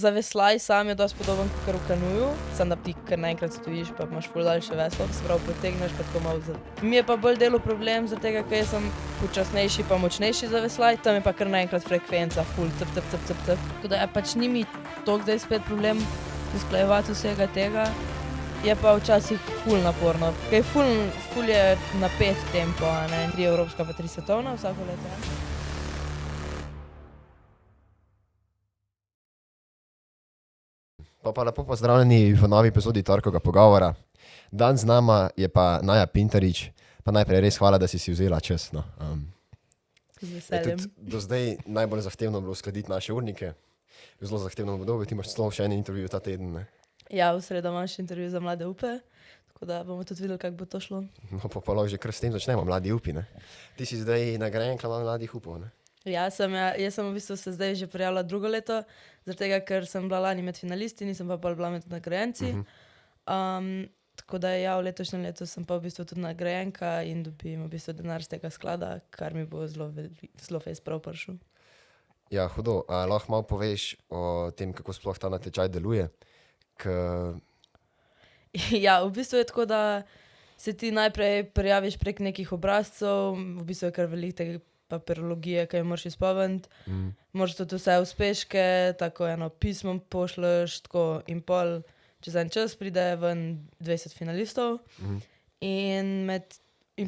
Zaveslaj sam je dosti podoben kakor v kanuju, samo da ti kar naenkrat stojiš, pa imaš ful daljše veslo, se pravi potegneš pa tako malo Mi je pa bolj delo problem, zaradi tega, ker jaz sem počasnejši pa močnejši zaveslaj, tam je pa kar naenkrat frekvenca ful cp. Tako da pač ni mi toliko zdaj spet problem usklajevati vsega tega, je pa včasih ful naporno, ker ful je napet tempo, a ne, 3 evropska pa 3 svetovna vsako leto, ja. Pa lepo pozdravljeni v novi epizodi Torkovega pogovora. Dan z nama je pa Naja Pintarič. Pa najprej res hvala, da si vzela čas, no. Z Je veseljem. tudi do zdaj najbolj zahtevno bilo uskladiti naše urnike. Zelo zahtevno obdobje, ti imaš celo še en intervju ta teden, ne. Ja, v sredo imam še intervju za mlade upe, tako da bomo tudi videli, kako bo to šlo. No, pa lahko že kar s tem začnemo, mladi upi, ne. Ti si zdaj nagrajenka mladih upov, ne. Jaz sem v bistvu se zdaj že prijavila drugo leto, zaradi tega, ker sem bila lani med finalisti, nisem pa pol bila med nagrajenci. Tako da ja, v letošnjem letu sem pa v bistvu tudi nagrajenka in dobim v bistvu denar z tega sklada, kar mi bo zelo fejst prav prišel. Ja, hudo. Lahko malo poveš o tem, kako sploh ta natečaj deluje? Ja, v bistvu je tako, da se ti najprej prijaviš prek nekih obrazcev, v bistvu je kar veliko te papirologije, ki jo moraš izpolniti. Moraš tudi vse uspeške, tako eno pismo pošlješ, tako in pol čez en čas pride ven 20 finalistov. In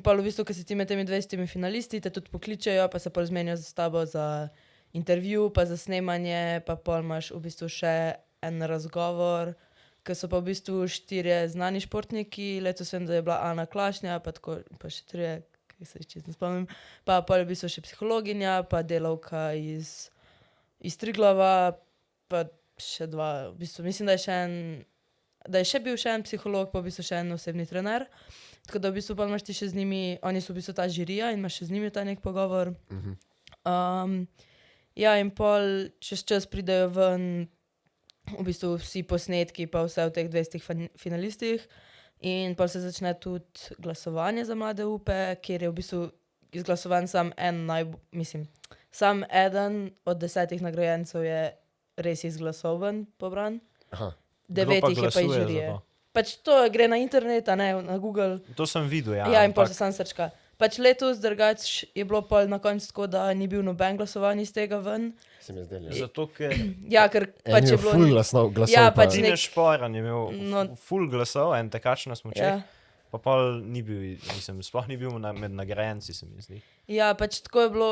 pol v bistvu, ko si ti med temi 20 finalisti, te tudi pokličejo, pa se pol zmenijo s tabo za intervju, pa za snemanje, pa pol imaš v bistvu še en razgovor, ke so pa v bistvu 4 znani športniki, letos vem, da je bila Ana Klašnja, pa tako, pa še 3, ki se jih čisto ne spomnim, pa pol v bistvu še psihologinja, pa delavka iz Triglava, pa še 2, v bistvu mislim, da je še bil še en psiholog, pa v bistvu še en osebni trener. Tako da v bistvu pol imaš ti še z njimi, oni so v bistvu ta žirija in imaš še z njimi ta neki pogovor. Ja, in pol čez čas pridejo ven v bistvu vsi posnetki pa vse v teh 20 finalistih in pol se začne tudi glasovanje za mlade upe, kjer je v bistvu izglasovan samo samo eden od 10 nagrajencev je res izglasovan, pobran. 9 jih je pa iz žirije. Pač to gre na internet, a ne, na Google. To sem videl, ja. Ja, in pol se samo srčka. Pač letos drugače je bilo pol na koncu tako, da ni bil noben glasovan iz tega ven. Se mi zdelo, ja. Zato, ker Ja, ker pač je bilo... ful glasov Ja, pa. pač Tine Šporan je imel No. ful glasov, en tekač na smučeh, Ja. pa pol ni bil, sploh ni bil med nagrajenci, se mi zdi. Ja, pač tako je bilo,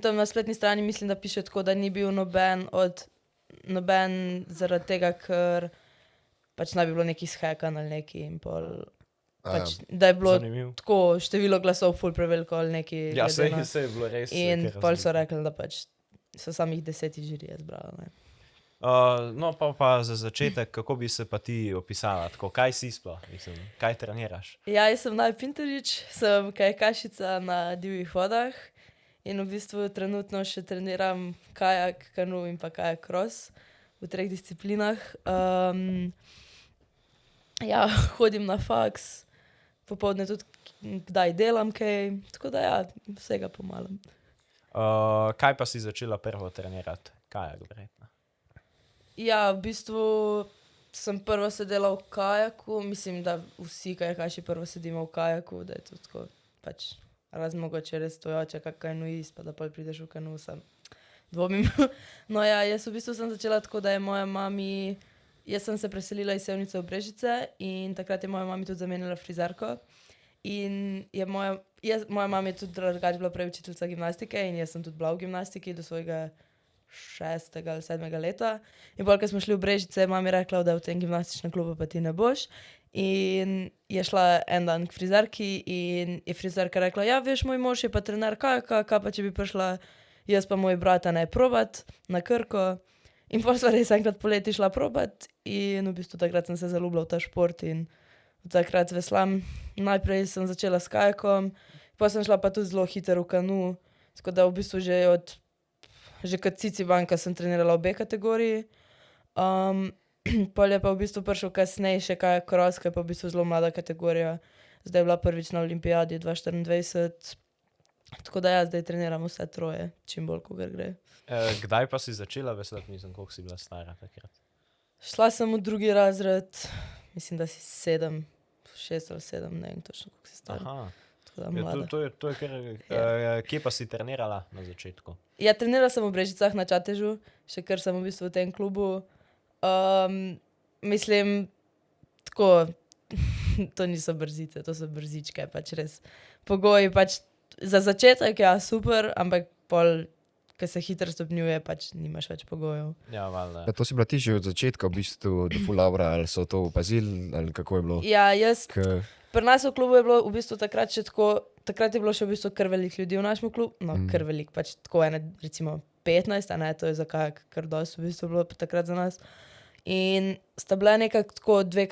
tam na spletni strani mislim, da piše tako, da ni bil noben zaradi tega, ker pač naj bi bilo neki shekan ali neki in pol, pač, da je bilo Zanimivo. tako število glasov ful preveliko ali neki. Ja, glede na- sej je bilo res. In kar pol so razliko. rekli, da pač so samih 10 žirije zbrali, ne. No, pa za začetek, kako bi se pa ti opisala, tako, kaj si sploh, kaj treniraš? Ja, jaz sem Naja Pintarič, sem kajakašica na divjih vodah in v bistvu trenutno še treniram kajak, kanu in pa kajak cross v 3 disciplinah. Ja, hodim na faks, popoldne tudi kdaj delam kaj, tako da ja, vsega po malem. Kaj pa si začela prvo trenirati? Kajak, verjetno. Ja, v bistvu sem prvo sedela v kajaku, mislim, da vsi kajakaši prvo sedimo v kajaku, da je to tako, pač razen mogoče res stojoče kak kanuist, pa da pol prideš v kanu, sam dvomim. No ja, jaz v bistvu sem začela tako, da je moja mami, jaz sem se preselila iz Sevnice v Brežice in takrat je moja mami tudi zamenjala frizerko in je moja mama je tudi drugače bila prej učiteljica gimnastike in jaz sem tudi bila v gimnastiki do svojega 6. ali 7. leta. In pol, ko smo šli v Brežice, je mami rekla, da v tem gimnastičnem klubu pa ti ne boš. In je šla en dan k frizerki in je frizerka rekla, ja, veš, moj mož je pa trener kajaka, kaj pa če bi prišla jaz pa moj brat, a ne, probat na Krko. In pol sva res enkrat poleti šla probat in v bistvu takrat sem se zaljubila v ta šport in od takrat veslam. Najprej sem začela s kajakom, pol sem šla pa tudi zelo hitro v kanu, tako da v bistvu že kot Cicibanka sem trenirala obe kategoriji. Pol je pa v bistvu prišel kasneje še kajak cross, ki je pa v bistvu zelo mlada kategorija. Zdaj je bila prvič na olimpijadi 2024. Tako da ja, zdaj treniram vse troje, čim bolj, kakor gre. Kdaj pa si začela veslati, mislim, koliko si bila stara takrat? Šla sem v drugi razred, mislim, da si 7, 6 ali 7, ne vem točno, koliko si star. Aha, Tako da ja, mlada. to je kar, kje pa si trenirala na začetku? Ja, trenirala sem v Brežicah na Čatežu, še kar sem v bistvu v tem klubu. Mislim, tako, to niso brzice, to so brzičke, pač res. Pogoji pač za začetek, ja, super, ampak pol, ko se hitro stopnjuje, pač nimaš več pogojev. Ja, valjda. Ja, to si bila ti že od začetka v bistvu do full laura, ali so to opazili, ali kako je bilo? Ja, jaz, K... pri nas v klubu je bilo v bistvu takrat še tako, takrat je bilo še v bistvu kar veliko ljudi v našem klubu, no, kar veliko, pač tako ene, recimo 15, a ne, to je za kajak kar dosti v bistvu bilo takrat za nas. In sta bile nekako tako dve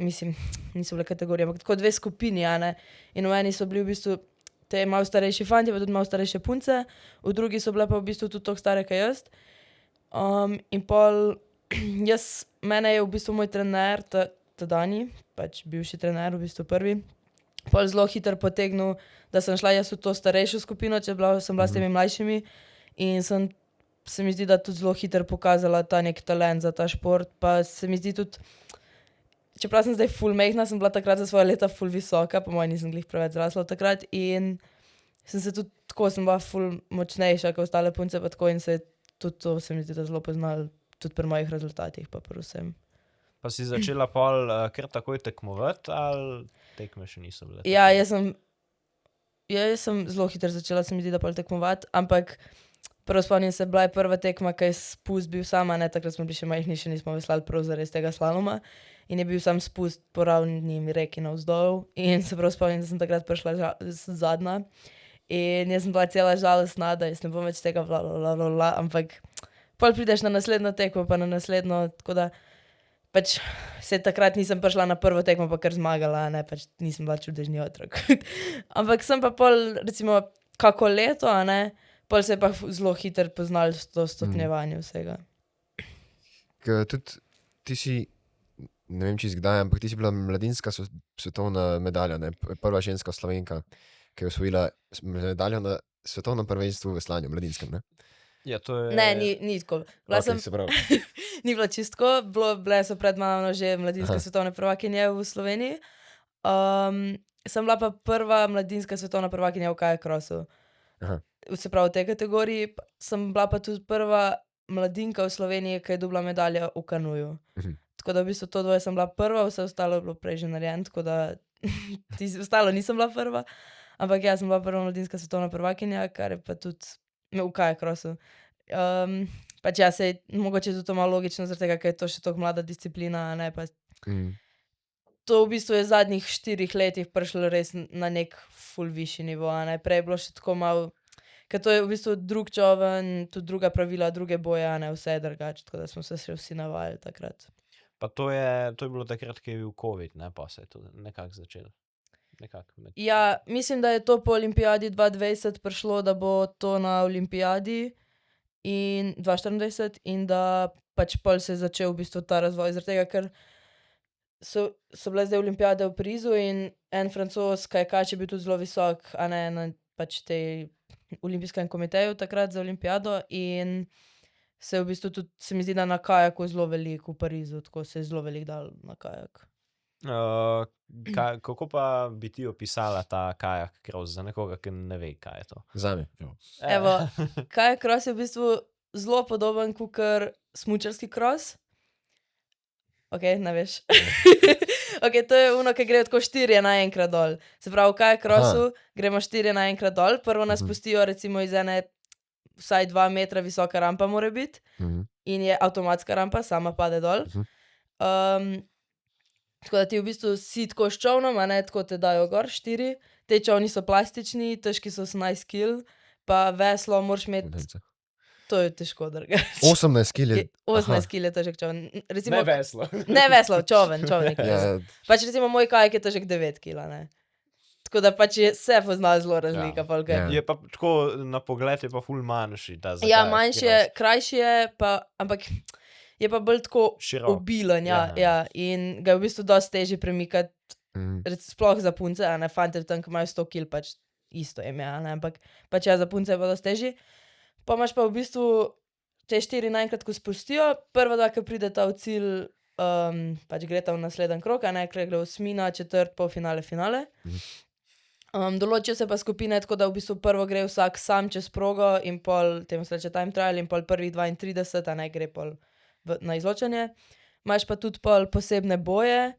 mislim, niso bile kategorije, ampak tako dve skupini, a ne. In v eni so bili v bistvu te malo starejši fanti, pa tudi malo starejše punce, v drugi so bile pa v bistvu tudi toliko stare, kot jaz. In pol, mene je v bistvu moj trener, tedajni, pač bivši trener, v bistvu prvi, pol zelo hitro potegnil, da sem šla jaz v to starejšo skupino, sem bila s temi mlajšimi in se mi zdi, da tudi zelo hitro pokazala ta nek talent za ta šport, pa se mi zdi tudi, čeprav sem zdaj ful mehna, sem bila takrat za svoje leta ful visoka, po mojem nisem glih preveč zrasla takrat in sem se tudi tako, sem bila ful močnejša kot ostale punce pa tako in se tudi to se mi zdi, da zelo poznali tudi pri mojih rezultatih pa pri vsem. Pa si začela pol kar takoj tekmovati ali tekme še niso bile? Ja, jaz sem zelo hitro začela, se mi zdi, da pol tekmovati, ampak prvo spomnim se, bila je prva tekma, ki je spust bil sama, ne, takrat smo bili še majhni, še nismo veslali prav zares tega slaloma in je bil sam spust po ravni reki navzdol in se prav spomnim, da sem takrat prišla zadnja in jaz sem bila cela žalostna, da jaz ne bom več tega ampak pol prideš na naslednjo tekmo, pa na naslednjo, tako da pač se takrat nisem prišla na prvo tekmo, pa kar zmagala, ne, pač nisem bila čudežni otrok. Ampak sem pa pol, recimo, kako leto, a ne, pol se je pa zelo hitro poznal to stopnjevanje vsega. Tudi ti si, ne vem čisto kdaj, ampak ti si bila mladinska svetovna medalja, ne? Prva ženska Slovenka, ki je osvojila medaljo na svetovnem prvenstvu v veslanju, mladinskem, ne? Ja, to je... Ne, ni tako. Okay, se pravi. Ni bilo čistko, bile so pred mano že mladinske svetovne prvakinje v Sloveniji. Sem bila pa prva mladinska svetovna prvakinja v kajak-krosu. Se pravi, v tej kategoriji sem bila pa tudi prva mladinka v Sloveniji, ki je dobila medaljo v kanuju. Tako da v bistvu to dvoje sem bila prva, vse ostalo je bilo prej že narejeno, tako da ostalo nisem bila prva. Ampak jaz sem bila prva mladinska svetovna prvakinja, kar je pa tudi v kajak-krosu. Pač ja, se mogoče je tudi to malo logično, zaradi tega, ker je to še toliko mlada disciplina, ne, pa to v bistvu je v zadnjih 4 letih prišlo res na nek ful višji nivo, a ne, prej je bilo še tako malo, ker to je v bistvu drug čoven, tudi druga pravila, druge boje, a ne, vse je drugače, tako da smo se še vsi navajali takrat. Pa to je bilo takrat, ko je bil COVID, ne, pa se je to nekako začelo. Ja, mislim, da je to po olimpijadi 2020 prišlo, da bo to na olimpijadi in 2024 in da pač pol se je začel v bistvu ta razvoj, zaradi tega, ker so bile zdaj olimpijade v Parizu in en Francoz kajakač je bil tudi zelo visok, a ne, na pač tej olimpijskem komiteju takrat za olimpijado in se je v bistvu tudi, se mi zdi, da na kajaku zelo veliko v Parizu, tako se je zelo veliko dal na kajak. Kako pa bi ti opisala ta kajak cross za nekoga, ki ne ve, kaj je to? Zame. Evo, kajak cross je v bistvu zelo podoben kakor smučarski cross. Ok, ne veš. Ok, to je ono, ki grejo tako 4 naenkrat dol. Se pravi, v kajak crossu gremo 4 naenkrat dol, prvo nas pustijo recimo iz ene vsaj 2 metra visoka rampa mora biti in je avtomatska rampa, sama pade dol. Tako da ti v bistvu si tako s čovnom, a ne, tako te dajo gor 4, te čovni so plastični, težki so 18 kil, pa veslo moraš imeti, to je težko drugače. 18 kil je? 18 kil je težek čovn. Ne veslo. Ne veslo, čovn nekaj. Ja. Pač recimo moj kajak je težek 9 kil, ne. Tako da pač se pozna zelo razlika. Ja. Je pa tako, na pogled je pa ful manjši. Ja, manjši je, krajši je, pa, ampak je pa bolj tako obilen, ja. In ga je v bistvu dosti težje premikati, sploh za punce, a ne, fante tam, ki imajo 100 kil, pač isto jim je, a ne, ampak pač ja, za punce je pa dosti težje. Pa imaš pa v bistvu te 4 naenkrat, ko spustijo, prva dva, ki prideta v cilj, pač greta v naslednji krog, a ne, gre osmina, četrt, polfinale, finale. Določijo se pa skupine, tako da v bistvu prvo gre vsak sam čez progo in pol, temu se reče time trial, in pol prvih 32, a ne, gre pol na izločanje. Imaš pa tudi pol posebne boje,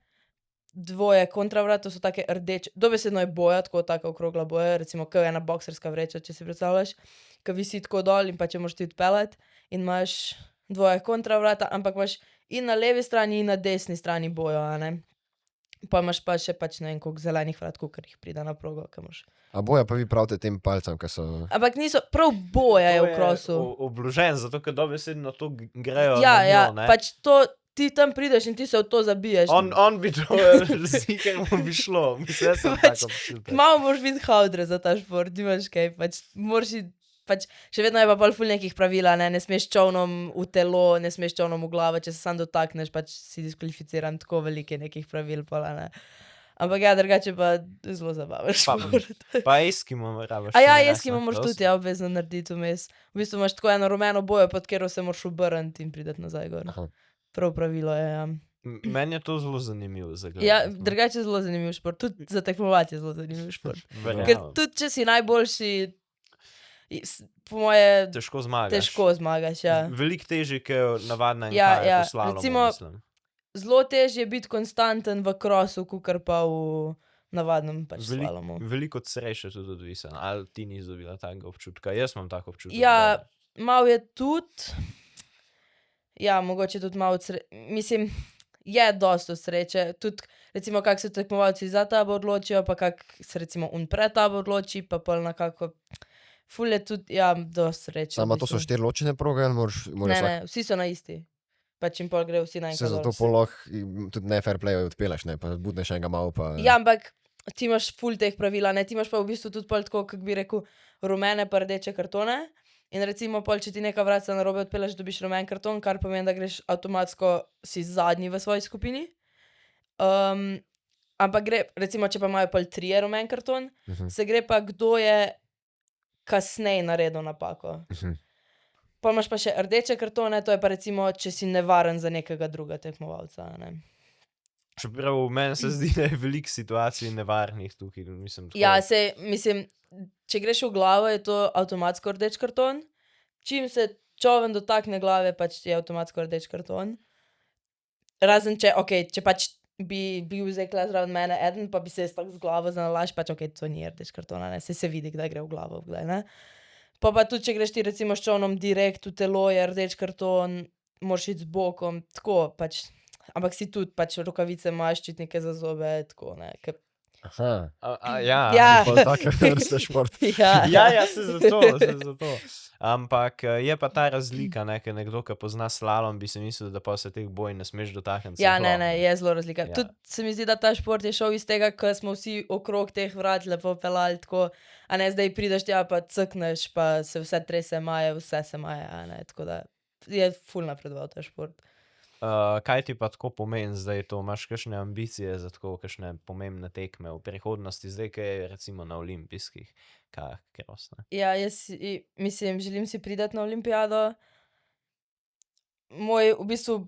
dvoje kontravrat, to so take rdeče, dobesedno je boja, taka okrogla boja, recimo kot ena bokserska vreča, če si predstavljaš, ki visi tako dol in pa če moraš ti odpeljati in imaš dvoje kontravrata, ampak imaš in na levi strani in na desni strani bojo, a ne. Pa imaš pa še pač ne vem koliko zelenih vrat, kolikor jih pride na progo, ki moraš. A boja pa vi pravite tem palcem, ki so... Ampak niso, prav boja je v krosu. Obložen, zato ker dobesedno to grejo Ja, na ja, njo, ne. pač to, ti tam prideš in ti se v to zabiješ. On bi to ziher mu bi šlo, mislim, jaz sem Pač, tako občutek. Malo moraš biti haudre za ta šport, nimaš kaj, pač moraš iti, pač še vedno je pa pol ful nekih pravil, ne smeš čovnom v telo, ne smeš čovnom v glavo, če se sam dotakneš, pač si diskvalificiran, tako velike nekih pravil pola, ne. Ampak ja, drugače pa zelo zabaven šport. Pa eskimo rabaš. A ja, eskimo moraš tudi, ja, obvezno narediti vmes. V bistvu imaš tako eno rumeno bojo, pod katero se moraš obrniti in priti nazaj gor. Aha. Prav pravilo je, ja. Meni je to zelo zanimivo za gledati. Ja, drugače je zelo zanimiv šport, tudi za tekmovati je zelo zanimiv šport. Ker Verjamem. tudi če si najboljši, po moje Težko zmagaš. težko zmagaš, ja. Veliko težje, kot navadna in Ja, ja, slalomu, recimo- mislim. Zelo težje je biti konstanten v krosu, kakor pa v navadnem pač slalomu. Veliko od sreče tudi odvisen, ali ti nisi dobila takega občutka, jaz imam tako občutek. Ja, malo je tudi, ja, mogoče tudi malo mislim, je dosti od sreče, tudi recimo, kak se tekmovalci za tabo odločijo, pa kak se recimo pred tabo odloči, pa pol nekako, ful je tudi, ja, dosti sreče. Sama v to so bistvu. 4 ločene proge, ali moraš Ne, ne, vsi so na isti. Pač in pol gre vsi na se enkrat zato dol. poloh tudi ne fair play odpeleš, ne, pa budneš enega malo, pa... Ja, ampak ti imaš ful teh pravil, a ne, ti imaš pa v bistvu tudi pol tako, kako bi rekel, rumene pa rdeče kartone. In recimo pol, če ti neka vratca narobe odpeleš, dobiš rumen karton, kar pomeni, da greš avtomatsko, si zadnji v svoji skupini. Ampak gre, recimo, če pa imajo pol 3 rumen karton, se gre pa, kdo je kasneje naredil napako. Pol imaš pa še rdeče kartone, to je pa recimo, če si nevaren za nekega druga tekmovalca, a ne. Čeprav meni se zdi, da je veliko situacij nevarnih tukaj, mislim. Tako, Ja, sej, mislim, če greš v glavo, je to avtomatsko rdeč karton. Čim se čoven dotakne glave, pač je avtomatsko rdeč karton. Razen če, če pač bi bil zdaj kle zraven mene eden, pa bi se jaz tako z glavo zanalaš, pač to ni rdeč karton, a ne, se vidi, kdaj gre v glavo, kdaj ne. Pa tudi, če greš ti recimo s čovnom direkt v telo, je rdeč karton, moraš iti z bokom, tako pač. Ampak si tudi pač rokavice imaš, ščitnike za zobe, tako ne. Aha, ja. Ja. pol take vrste šport. Ja, se zato. Ampak je pa ta razlika, ne, ker nekdo, ki pozna slalom, bi se mislil, da pa se teh boj ne smeš dotakniti. Ja, ne, je zelo razlika. Ja. Tudi se mi zdi, da ta šport je šel iz tega, ker smo vsi okrog teh vrat lepo pelali, tako, a ne, zdaj prideš tja pa cukneš, pa se vse trese maje, vse se maje, a ne, tako da je ful napredoval ta šport. Kaj ti pa tako pomeni zdaj to? Imaš kakšne ambicije za tako kakšne pomembne tekme v prihodnosti, zdaj, kaj je recimo na olimpijskih kajah cross, ne? Ja, mislim, želim si priti na olimpijado. Moj v bistvu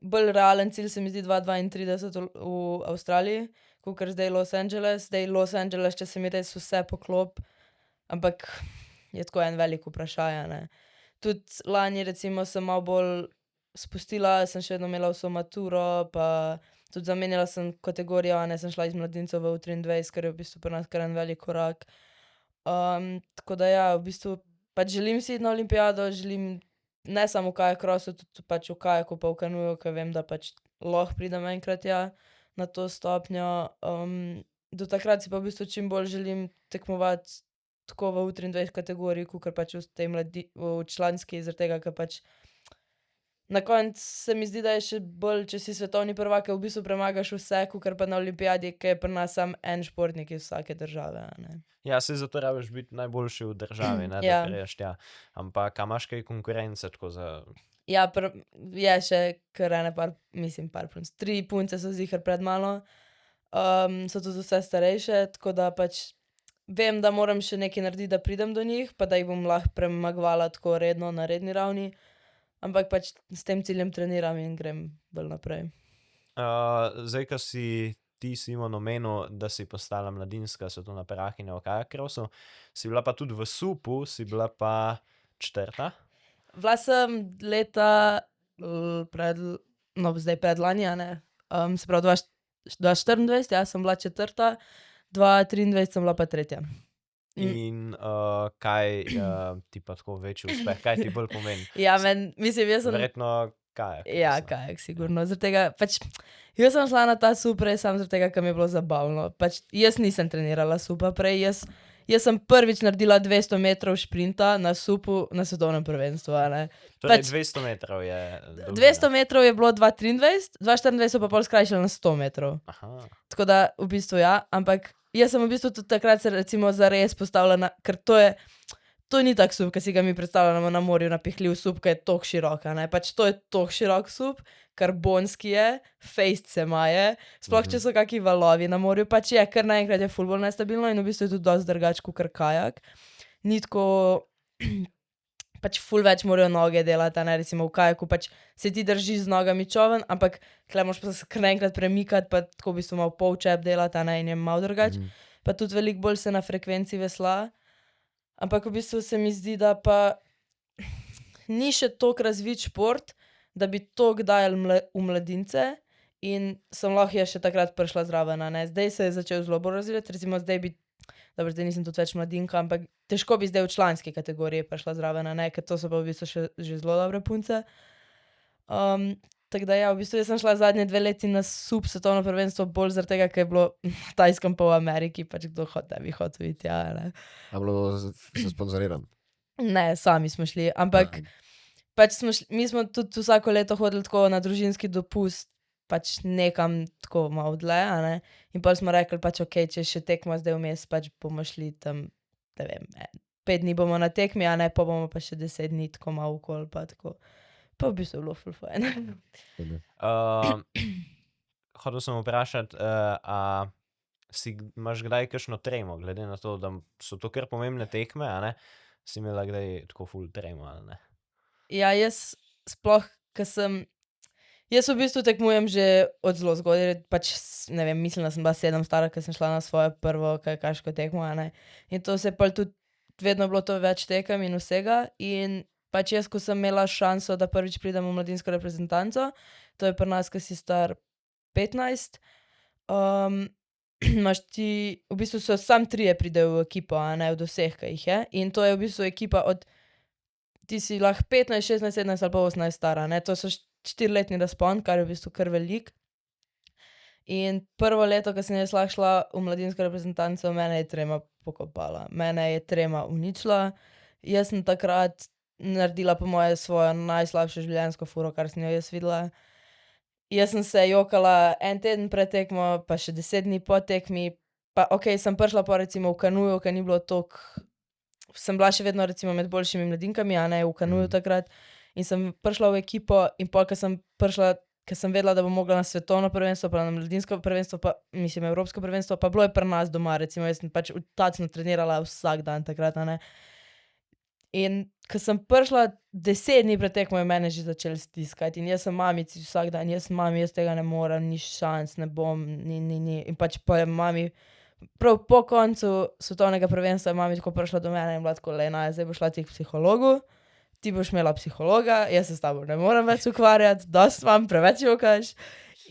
bolj realen cilj se mi zdi 2032 v Avstraliji, kakor zdaj Los Angeles. Zdaj Los Angeles, če se mi res vse poklop, ampak je tako en velik vprašaj, a ne. Tudi lani recimo sem malo bolj spustila, sem še vedno imela vso maturo, pa tudi zamenjala sem kategorijo, a ne, sem šla iz mladincev v U23, kar je v bistvu pri nas kar en velik korak. Tako da ja, v bistvu pač želim si iti na olimpijado, želim ne samo v kajak crossu, tudi pač v kajaku pa v kanuju, ker vem, da pač lahko pridem enkrat ja na to stopnjo. Do takrat si pa v bistvu čim bolj želim tekmovati tako v U23 kategoriji, kakor pač v tej v članski, zaradi tega, ker pač na koncu se mi zdi, da je še bolj, če si svetovni prvak, v bistvu premagaš vse, kakor pa na olimpijadi, ker je pri nas samo en športnik iz vsake države, a ne. Ja, se zato rabiš biti najboljši v državi, ne, Ja. da priješ tja. Ampak, a imaš kaj konkurence tako za... Ja, je še kar ene par punc. 3 punce so ziher pred mano. So tudi vse starejše, tako da pač vem, da moram še nekaj narediti, da pridem do njih, pa da jih bom lahko premagovala tako redno na redni ravni. Ampak pač s tem ciljem treniram in grem bolj naprej. Zdaj, ko si ti, Simon, omenil, da si postala mladinska svetovna prvakinja v kajak crossu, si bila pa tudi v SUP-u, si bila pa 4. Bila sem leta zdaj predlani, a ne. Se pravi 2024, ja, sem bila 4., 2023 sem bila pa 3. In kaj ti pa tako večji uspeh, kaj ti bolj pomeni? Ja, mislim, jaz sem... Verjetno kajak. Ja, kajak, sigurno. Zaradi tega, pač, jaz sem šla na ta SUP prej samo zaradi tega, ker mi je bilo zabavno. Pač, jaz nisem trenirala SUP-a prej, jaz sem prvič naredila 200 metrov šprinta na SUP-u na svetovnem prvenstvu, a ne. Torej, Pač, 200 metrov je... 200 metrov je bilo 2023, 2024 so pa pol skrajšali na 100 metrov. Aha. Tako da, v bistvu ja, ampak jaz sem v bistvu tudi takrat se recimo zares postavila ker to ni tak SUP, ki si ga mi predstavljamo na morju, napihljiv SUP, ki je toliko širok, a ne. Pač to je toliko širok SUP, karbonski je, fejst se maje, sploh če so kaki valovi na morju, pač je, kar naenkrat je ful bolj nestabilno in v bistvu je tudi dosti drugače kakor kajak. Ni tako, pač ful več morajo noge delati, a ne, recimo v kajaku pač se ti držiš z nogami čoven, ampak tule moraš pa se kar naenkrat premikati, pa tako v bistvu malo polčep delati, a ne, in je malo drugače. Pa tudi veliko bolj se na frekvenci vesla. Ampak v bistvu se mi zdi, da pa ni še toliko razvit šport, da bi toliko dajali v mladince in sem lahko jaz še takrat prišla zraven, a ne. Zdaj se je začel zelo bolj razvijati, recimo zdaj dobro, zdaj nisem tudi več mladinka, ampak težko bi zdaj v članski kategoriji prišla zraven, a ne, ker to so pa v bistvu že zelo dobre punce. Tako da ja, v bistvu jaz sem šla zadnje 2 leti na SUP svetovno prvenstvo bolj zaradi tega, ker je bilo na Tajskem pa v Ameriki, pač kdo bi hotel iti, ja, ne. A bilo sponzoriran? Ne, sami smo šli, ampak pač mi smo tudi vsako leto hodili tako na družinski dopust, pač nekam tako malo dlje, a ne. In pol smo rekli pač okej, če še tekma zdaj vmes, pač bomo šli tam, ne vem, 5 dni bomo na tekmi, a ne, pol bomo pa še 10 dni tako malo okoli pa tako. Pa v bistvu je bilo ful fajn. Hotel sem vprašati, a imaš kdaj kakšno tremo, glede na to, da so to kar pomembne tekme, a ne? Si imela kdaj tako ful tremo, ali ne? Ja, jaz sploh, jaz v bistvu tekmujem že od zelo zgodaj, pač ne vem, mislim, da sem bila 7 stara, ko sem šla na svojo prvo kajakaško tekmo, a ne. In to se je pol tudi vedno bilo to več tekem in vsega in pač jaz, ko sem imela šanso, da prvič pridem v mladinsko reprezentanco, to je pri nas, ko si star 15, imaš ti, v bistvu so samo 3 pridejo v ekipo, a ne, od vseh, ki jih je, in to je v bistvu ekipa ti si lahko 15, 16, 17 ali pa 18 stara, ne, to so 4-letni razpon, kar je v bistvu kar veliko. In prvo leto, ko sem jaz lahko šla v mladinsko reprezentanco, mene je trema pokopala, mene je trema uničila, jaz sem takrat naredila po moje svojo najslabšo življenjsko furo, kar sem jo jaz videla. Jaz sem se jokala en teden pred tekmo, pa še 10 dni po tekmi, pa okej, sem prišla pa recimo v kanuju, ker ni bilo toliko, sem bila še vedno recimo med boljšimi mladinkami, a ne, v kanuju takrat, in sem prišla v ekipo in pol, ko sem prišla, ker sem vedela, da bom mogla na svetovno prvenstvo, pa na mladinsko prvenstvo, pa mislim evropsko prvenstvo, pa bilo je pri nas doma, recimo jaz sem pač tacno trenirala vsak dan takrat, a ne. In ko sem prišla 10 dni pred tekmo, je mene že začelo stiskati in jaz sem mamici vsak dan, jaz tega ne morem, ni šans, ne bom, ni. In pač pa je mami, prav po koncu svetovnega prvenstva je mami tako prišla do mene in bila tako, Lena, zdaj boš šla ti k psihologu, ti boš imela psihologa, jaz se s tabo ne morem več ukvarjati, dosti imam, preveč jokaš.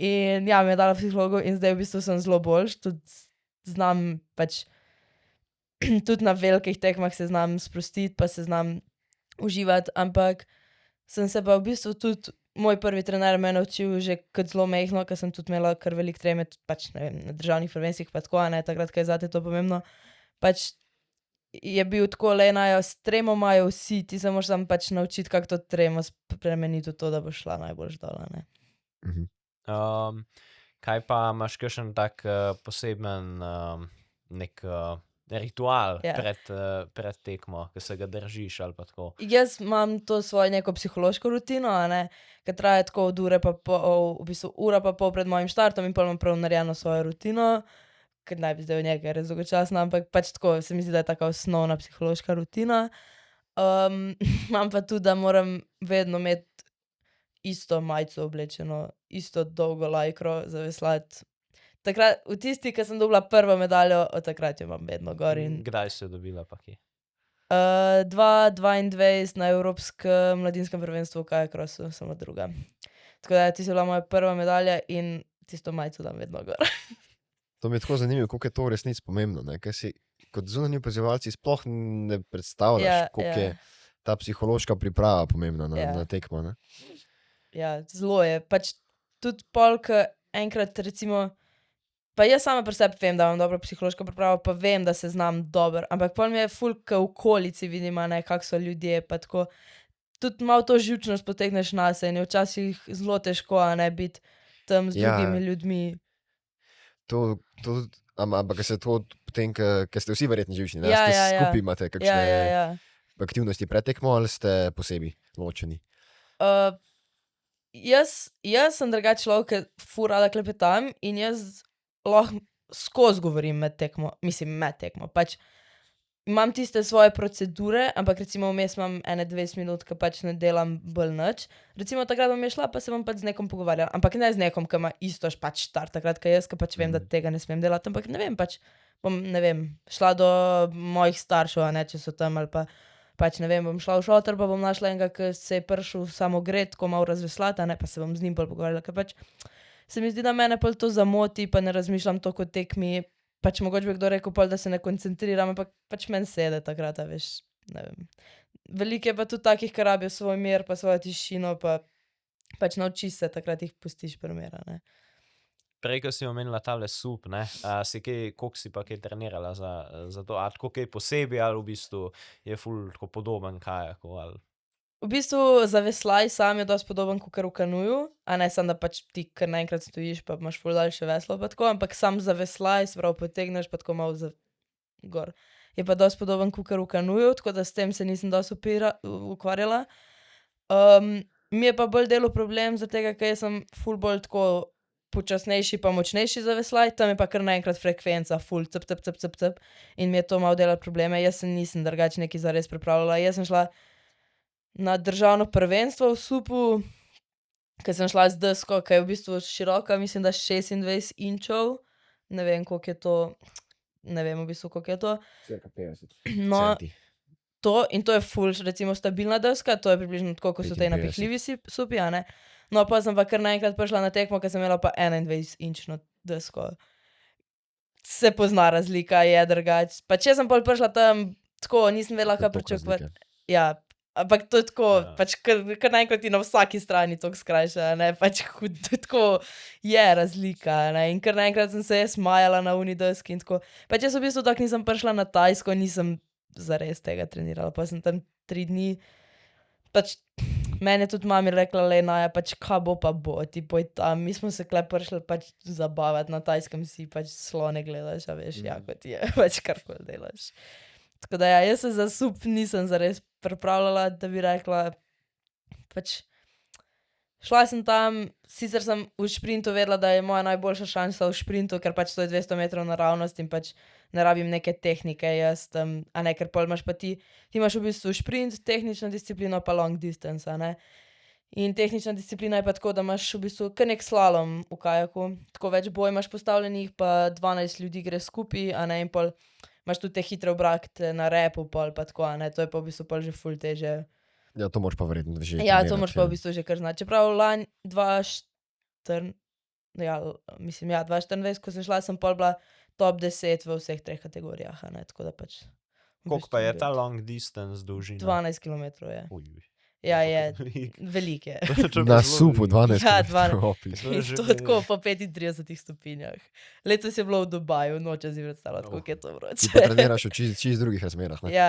In ja, mi je dala psihologu in zdaj v bistvu sem zelo boljš, tudi znam pač tudi na velikih tekmah se znam sprostiti, pa se znam uživati, ampak sem se pa v bistvu tudi, moj prvi trener me je naučil že kot zelo majhno, ker sem tudi imela kar veliko treme, tudi pač, ne vem, na državnih prvenstvih pa tako, a ne, takrat, ko je zate to pomembno, pač je bil tako, Lena, s tremo imajo vsi, ti se moraš samo pač naučiti, kako to tremo spremeniti v to, da boš šla najboljš dol, a ne. Kaj pa imaš kakšen tak poseben nek ritual pred tekmo, ki se ga držiš ali pa tako? Jaz imam to svojo neko psihološko rutino, a ne, ke traja tako od ure pa pol, v bistvu ura pa pol pred mojim štartom in pol imam prav narejeno svojo rutino, ker naj bi zdaj v njega res dolgočasna, ampak pač tako se mi zdi, da je taka osnovna psihološka rutina. Imam pa tudi, da moram vedno imeti isto majico oblečeno, isto dolgo lajkro za veslati. Takrat, v tisti, ki sem dobila prvo medaljo, od takrat jo imam vedno gor in Kdaj si jo dobila pa kje? 2022 na Evropskem mladinskem prvenstvu v kajakrosu, samo druga. Tako da ti je bila moja prva medalja in tisto majico dam vedno gor. To mi je tako zanimivo, koliko je to v resnici pomembno, ne? Ker si kot zunanji opazovalci sploh ne predstavljaš, koliko je ta psihološka priprava pomembna na tekmo, ne? Ja, zelo je. Pač tudi polk enkrat recimo, pa jaz sama pri sebi vem, da imam dobro psihološko pripravo, pa vem, da se znam dobro, ampak pol mi je ful, ke v okolici vidim, a ne, kak so ljudje, pa tako. Tudi malo to živčnost potegneš nase in je včasih zelo težko, a ne, biti tam z drugimi ljudmi. Ampak se to potem, ker ste vsi verjetno živčni, ne? Ja, Ste ja, ja. skupaj imate kakšne Ja. aktivnosti pred tekmo ali ste posebej ločeni? Jaz sem drugače človek, ke ful rada klepetam in jaz lahko skozi govorim med tekmo, pač imam tiste svoje procedure, ampak recimo vmes imam 20 minut, ke pač ne delam bolj nič. Recimo takrat bom šla, pa se bom pač z nekom pogovarjala, ampak ne z nekom, ke ima isto pač štart takrat, ke jaz, ke pač vem, da tega ne smem delati, ampak ne vem, pač bom, ne vem, šla do mojih staršev, a ne, če so tam, ali pa pač ne vem, bom šla v šotor, pa bom našla enega, ke se je prišel samo gret, ko malo razveslati, a ne, pa se bom z njim bolj pogovarjala, ker pač se mi zdi, da mene pol to zamoti, pa ne razmišljam toliko o tekmi, pač mogoče bi kdo rekel pol, da se ne koncentriram, ampak pač meni sede takrat, a veš, ne vem. Veliko je pa tudi takih, ki rabijo svoj mir, pa svojo tišino, pa pač naučiš se, takrat jih pustiš pri miru, ne. Prej, ko si omenila tale sup, ne, koliko si pa kaj trenirala za to, a tako kaj posebej, ali v bistvu je ful tako podoben kajaku, ali? V bistvu za veslaj sam je dosti podoben kakor v kanuju, a ne, samo da pač ti kar naenkrat stojiš, pa imaš ful daljše veslo pa tako, ampak sam za veslaj, se pravi potegneš pa tako malo gor. Je pa dosti podoben kakor v kanuju, tako da s tem se nisem dosti ukvarjala. Mi je pa bolj delo problem, zaradi tega, ker jaz sem ful bolj tako počasnejši pa močnejši za veslaj, tam je pa kar naenkrat frekvenca ful in mi je to malo delalo probleme, jaz se nisem drugače nekaj zares pripravljala, jaz sem šla na državno prvenstvo v supu, ke sem šla z desko, ke je v bistvu široka, mislim, da 26 inčev, ne vem, koliko je to, ne vem v bistvu, koliko je to. Cirka 50 No, centi. in to je ful recimo stabilna deska, to je približno tako, kot so te 55. napihljivi supi, a ne. No, pol sem pa kar naenkrat prišla na tekmo, ke sem imela pa 21-inčno desko. Se pozna razlika, je drugače, pač jaz sem pol prišla tam, tako, nisem vedela, kaj pričakovati. Ja, ampak to je tako, pač kar naenkrat ti na vsaki strani toliko skrajša, a ne, pač tako je razlika, a ne, in kar naenkrat sem se jaz smajala na oni deski in tako. Pač jaz v bistvu tako nisem prišla na Tajsko, nisem zares tega trenirala, pa sem tam 3 dni, pač meni je tudi mami rekla, lej, Naja, pač kaj bo pa bo, ti poj tam, mi smo se tule prišli pač zabavati, na Tajskem si pač slone gledaš, a veš, ja, kot je, pač karkoli delaš. Tako da ja, jaz se za sup nisem zares pripravljala, da bi rekla, pač šla sem tam, sicer sem v šprintu vedela, da je moja najboljša šansa v šprintu, ker pač to je 200 metrov naravnost in pač ne rabim neke tehnike jaz tam, a ne, ker pol imaš pa ti imaš v bistvu šprint, tehnično disciplino pa long distance, a ne. In tehnična disciplina je pa tako, da imaš v bistvu kar neki slalom v kajaku, tako več boj imaš postavljenih, pa 12 ljudi gre skupaj, a ne, in pol imaš tudi te hitre obrakte na repu pol pa tako, a ne, to je pa v bistvu pol že ful težje. Ja, to moraš pa verjetno že Ja, to trenirati, moraš pa v bistvu že kar znati, čeprav lani 2024, ko sem šla, sem pol bila top 10 v vseh 3 kategorijah, a ne, tako da pač. Koliko pa je ta long distance dolžina? 12 kilometrov je. Uj. Ja, je, veliko je. Na supu 12 Ja, kilometrov, opis. To je že To tako po 35 stopinjah. Letos je bilo v Dubaju, noče si predstavljati, koliko je to Ti vroče. pa treniraš v čist drugih razmerah, ne? Ja,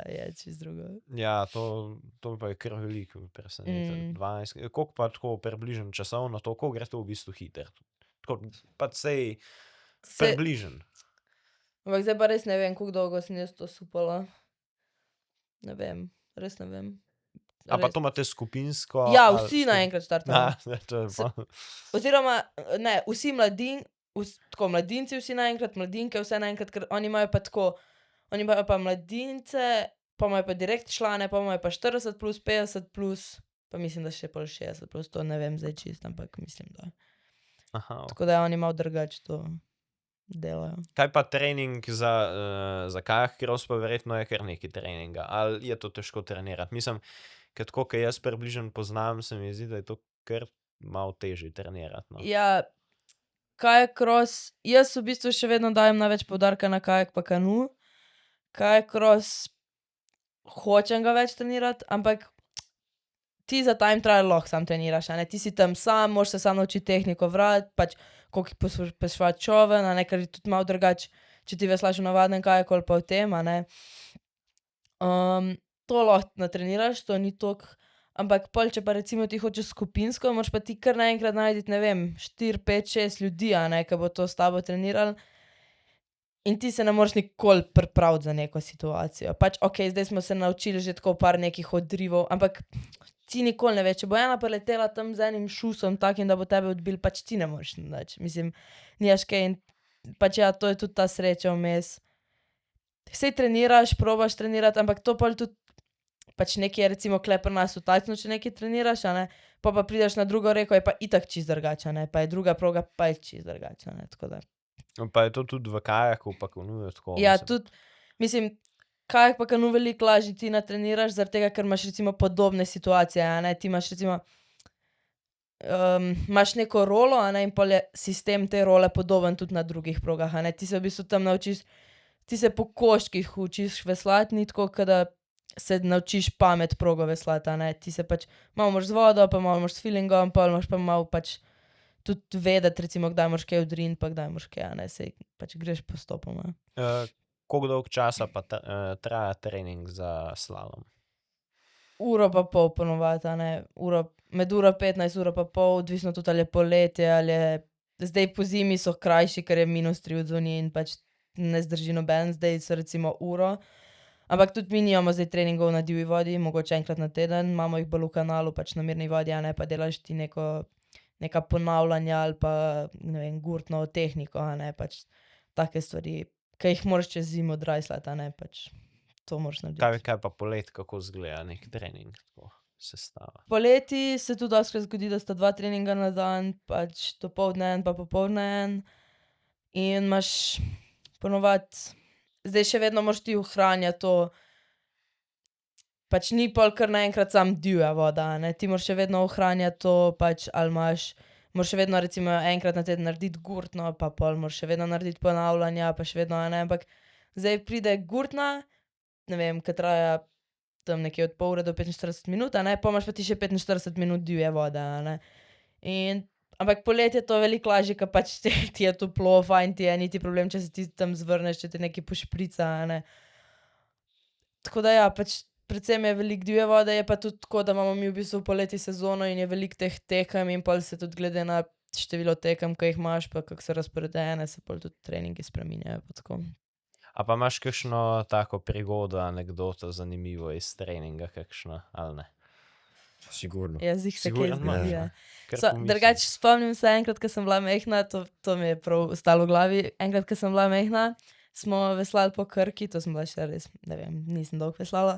je čist drugo. Ja, to pa je kar veliko presenetilo. 12, koliko pa tako približno časovno, to, koliko gre to v bistvu hiter? Tako, pa sej približen. Ampak zdaj pa res ne vem, koliko dolgo sem jaz to supala. Ne vem, res ne vem. A pa to imate skupinsko? Ja, ali vsi naenkrat startamo. To je pa. Oziroma, ne, vsi tako mladinci vsi naenkrat, mladinke vse naenkrat, ker oni imajo pa tako, oni imajo pa mladince, pa imajo pa direkt člane, pa imajo pa 40 plus, 50 plus, pa mislim, da še pol 60 plus, to ne vem zdaj čist, ampak mislim, da. Aha, Tako da oni malo drugače to delajo. Kaj pa trening za kajak cross, pa verjetno je kar nekaj treninga. Ali je to težko trenirati? Mislim, ker tako, kaj jaz približno poznam, se mi zdi, da je to kar malo težje trenirati. No. Ja, kajak cross, jaz v bistvu še vedno dajem največ poudarka na kajak pa kanu. Kajak cross hočem ga več trenirati, ampak ti za time trial lahko sam treniraš, a ne, ti si tam sam, moraš se sam naučiti tehniko vrat, pač koliko pospeševati čoven, a ne, ker je tudi malo drugače, če ti veslaš v navadnem kajaku ali pa v tem, a ne. To lahko natreniraš, to ni toliko, ampak pol, če pa recimo ti hočeš skupinsko, moraš pa ti kar naenkrat najti, ne vem, 4, 5, 6 ljudi, a ne, ke bo to s tabo treniralo. In ti se ne moreš nikoli pripraviti za neko situacijo. Pač okej, zdaj smo se naučili že tako par nekih odrivov, ampak ti nikoli ne veš, če bo ena preletela tam z enim šusom takim, da bo tebe odbil, pač ti ne moreš nič. Mislim, nimaš kaj in pač ja, to je tudi ta sreča vmes. Saj treniraš, probaš trenirati, ampak to pol tudi pač nekaj je recimo tule pri nas v Tacnu, če nekaj treniraš, a ne, pa prideš na drugo reko, je pa itak čisto drugače, a ne, pa je druga proga, pa je čisto drugače, a ne, tako da. Pa je to tudi v kajaku, pa kanuju tako. Ja, mislim. tudi, mislim, kajak pa kanu veliko lažje ti natreniraš, zaradi tega, ker imaš recimo podobne situacije, a ne, ti imaš recimo, imaš neko rolo, a ne, in pol je sistem te role podoben tudi na drugih progah, a ne, ti se v bistvu tam naučiš, ti se po koščkih učiš veslati, ni tako, ke da se naučiš pamet progo veslati, a ne, ti se pač, malo moraš z vodo, pa malo moraš s feelingom, pol moraš pa malo pač tudi vedeti recimo, kdaj moraš kaj odriniti, pa kdaj moraš kaj, a ne, saj pač greš postopoma. Koliko dolgo časa pa traja trening za slalom? Uro pa pol ponovadi, a ne, med uro 15, uro pa pol, odvisno tudi ali je poletje ali je, zdaj po zimi so krajši, ker je -3 odzunaj in pač ne zdrži noben, zdaj so recimo uro. Ampak tudi mi nimamo zdaj treningov na divji vodi, mogoče enkrat na teden, imamo jih bolj v kanalu, pač na mirni vodi, a ne, pa delaš ti neka ponavljanja ali pa, ne vem, gurtno tehniko, a ne, pač take stvari, ke jih moraš čez zimo drajslati, a ne, pač to moraš narediti. Kaj pa polet, kako izgleda nek trening, tako sestava? Poleti se tudi dostikrat zgodi, da sta 2 treninga na dan, pač dopoldne en pa popoldne en. In imaš ponovadi, zdaj še vedno moraš ti ohranjati to, pač ni pol kar naenkrat samo divja voda, a ne, ti moraš še vedno ohranjati to, pač ali moraš še vedno recimo enkrat na teden narediti gurtno, pa pol moraš še vedno narediti ponavljanja, pa še vedno, a ne, ampak zdaj pride gurtna, ne vem, ke traja tam nekje od pol ure do 45 minut, a ne, pol imaš pa ti še 45 minut divje vode, a ne. Ampak poleti je to veliko lažje, ke pač ti je toplo, fajn ti je, ni ti problem, če se ti tam zvrneš, če te nekaj pošprica, a ne. Tako da ja, pač predvsem je veliko divje vode, je pa tudi tako, da imamo mi v bistvu poleti sezono in je veliko teh tekem in pol se tudi glede na število tekem, ke jih imaš, pa kako so razporejene, se pol tudi treningi spreminjajo pa tako. A pa imaš kakšno tako prigodo, anekdoto zanimivo iz treninga kakšno, ali ne? Sigurno. Ja, ziher se kaj Sigurno zgodi, imaš, ja. ne? Kar So, pomislim. drugače spomnim se enkrat, ke sem bila majhna, to mi je prav ostalo v glavi, enkrat, ke sem bila majhna, smo veslali po Krki, to sem bila še res, ne vem, nisem dolgo veslala.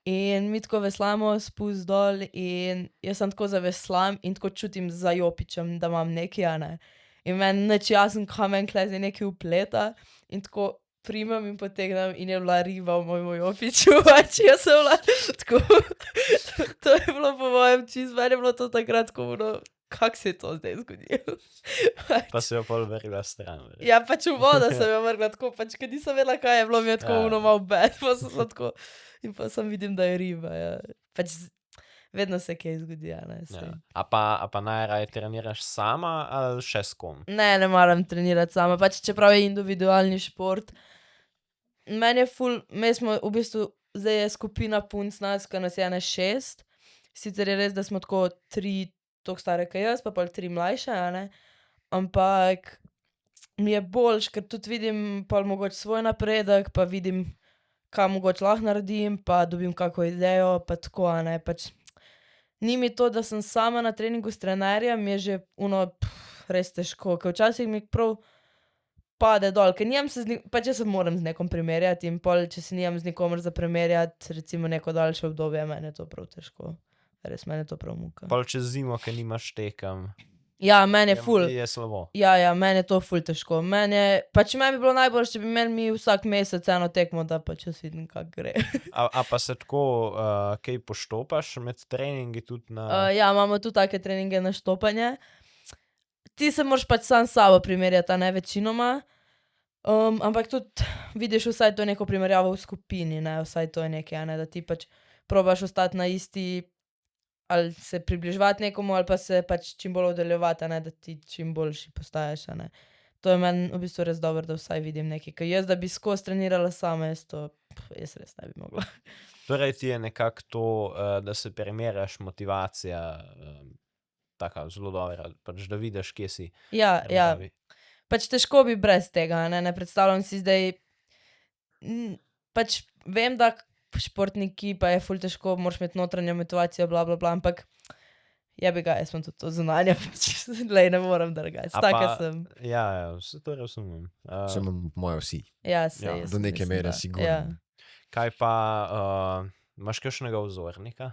In mi tako veslamo spust dol in jaz sem tako zaveslam in tako čutim za jopičem, da imam nekaj, a ne. In meni nič jasno, kaj meni tule zdaj nekaj vpleta in tako primem in potegnem in je bila riba v mojem jopiču, pač jaz sem bila tako, to je bilo po mojem čisto, meni je bilo to takrat tako ono, kako se je to zdaj zgodilo. Pa si jo pol vrgla stran. verjetno. Ja, pač v vodo sem jo vrgla tako, pač ke nisem vedela, kaj je bilo, mi je tako Ja. ono malo bed, pa sem se tako, in pa sem vidim, da je riba, ja. Pač vedno se kaj zgodi, a ne, saj. Ja. A pa najraje treniraš sama ali še s kom? Ne maram trenirati sama, pač čeprav je individualni šport. Meni je ful, mi smo v bistvu, zdaj je skupina punc nas, ke nas je ene 6. Sicer je res, da smo tako 3 toliko stare ke jaz, pa pol 3 mlajše, a ne. Ampak mi je boljše, ker tudi vidim pol mogoče svoj napredek, pa vidim, kaj mogoče lahko naredim, pa dobim kako idejo, pa tako, a ne, pač ni mi to, da sem sama na treningu s trenerjem, mi je že ono, res težko, ke včasih mi prav pade dol, ker nimam se pač jaz se moram z nekom primerjati in pol, če se nimam z nikomer za primerjati, recimo neko daljše obdobje, meni je to prav težko. Res, meni je to prav muka. Pol čez zimo, ker nimaš tekem. Ja, meni je ful. Je slabo. Ja, meni je to ful težko. Meni bi bilo najbolj, če bi imeli mi vsak mesec eno tekmo, da pač jaz vidim, kako gre. A pa se tako kaj poštopaš med treningi tudi na... Ja, imamo tudi take treninge na štopanje. Ti se moraš pač sam s sabo primerjati, a ne večinoma. Ampak tudi vidiš vsaj to neko primerjavo v skupini, ne, vsaj to je nekaj, a ne, da ti pač probaš ostati na isti, ali se približevati nekomu, ali pa se pač čim bolj oddaljevati, a ne, da ti čim boljši postaješ, a ne. To je meni v bistvu res dobro, da vsaj vidim nekaj, ker jaz, da bi skozi trenirala sama, jaz res ne bi mogla. Torej ti je nekako to, da se primerjaš, motivacija, taka zelo dobra, pač da vidiš, kje si. Ja, pač težko bi brez tega, ne predstavljam si zdaj, pač vem, da športniki pa je ful težko, moraš imeti notranjo motivacijo, bla, bla, bla, ampak jebiga, jaz sem tudi to zunanje, pač lej, ne morem drugače, taka sem. Ja, vse to razumem. Še imam moje vsi. Ja, sej, Ja, jaz do neke mislim, mere da. sigurno. Ja. Kaj pa, imaš kakšnega vzornika?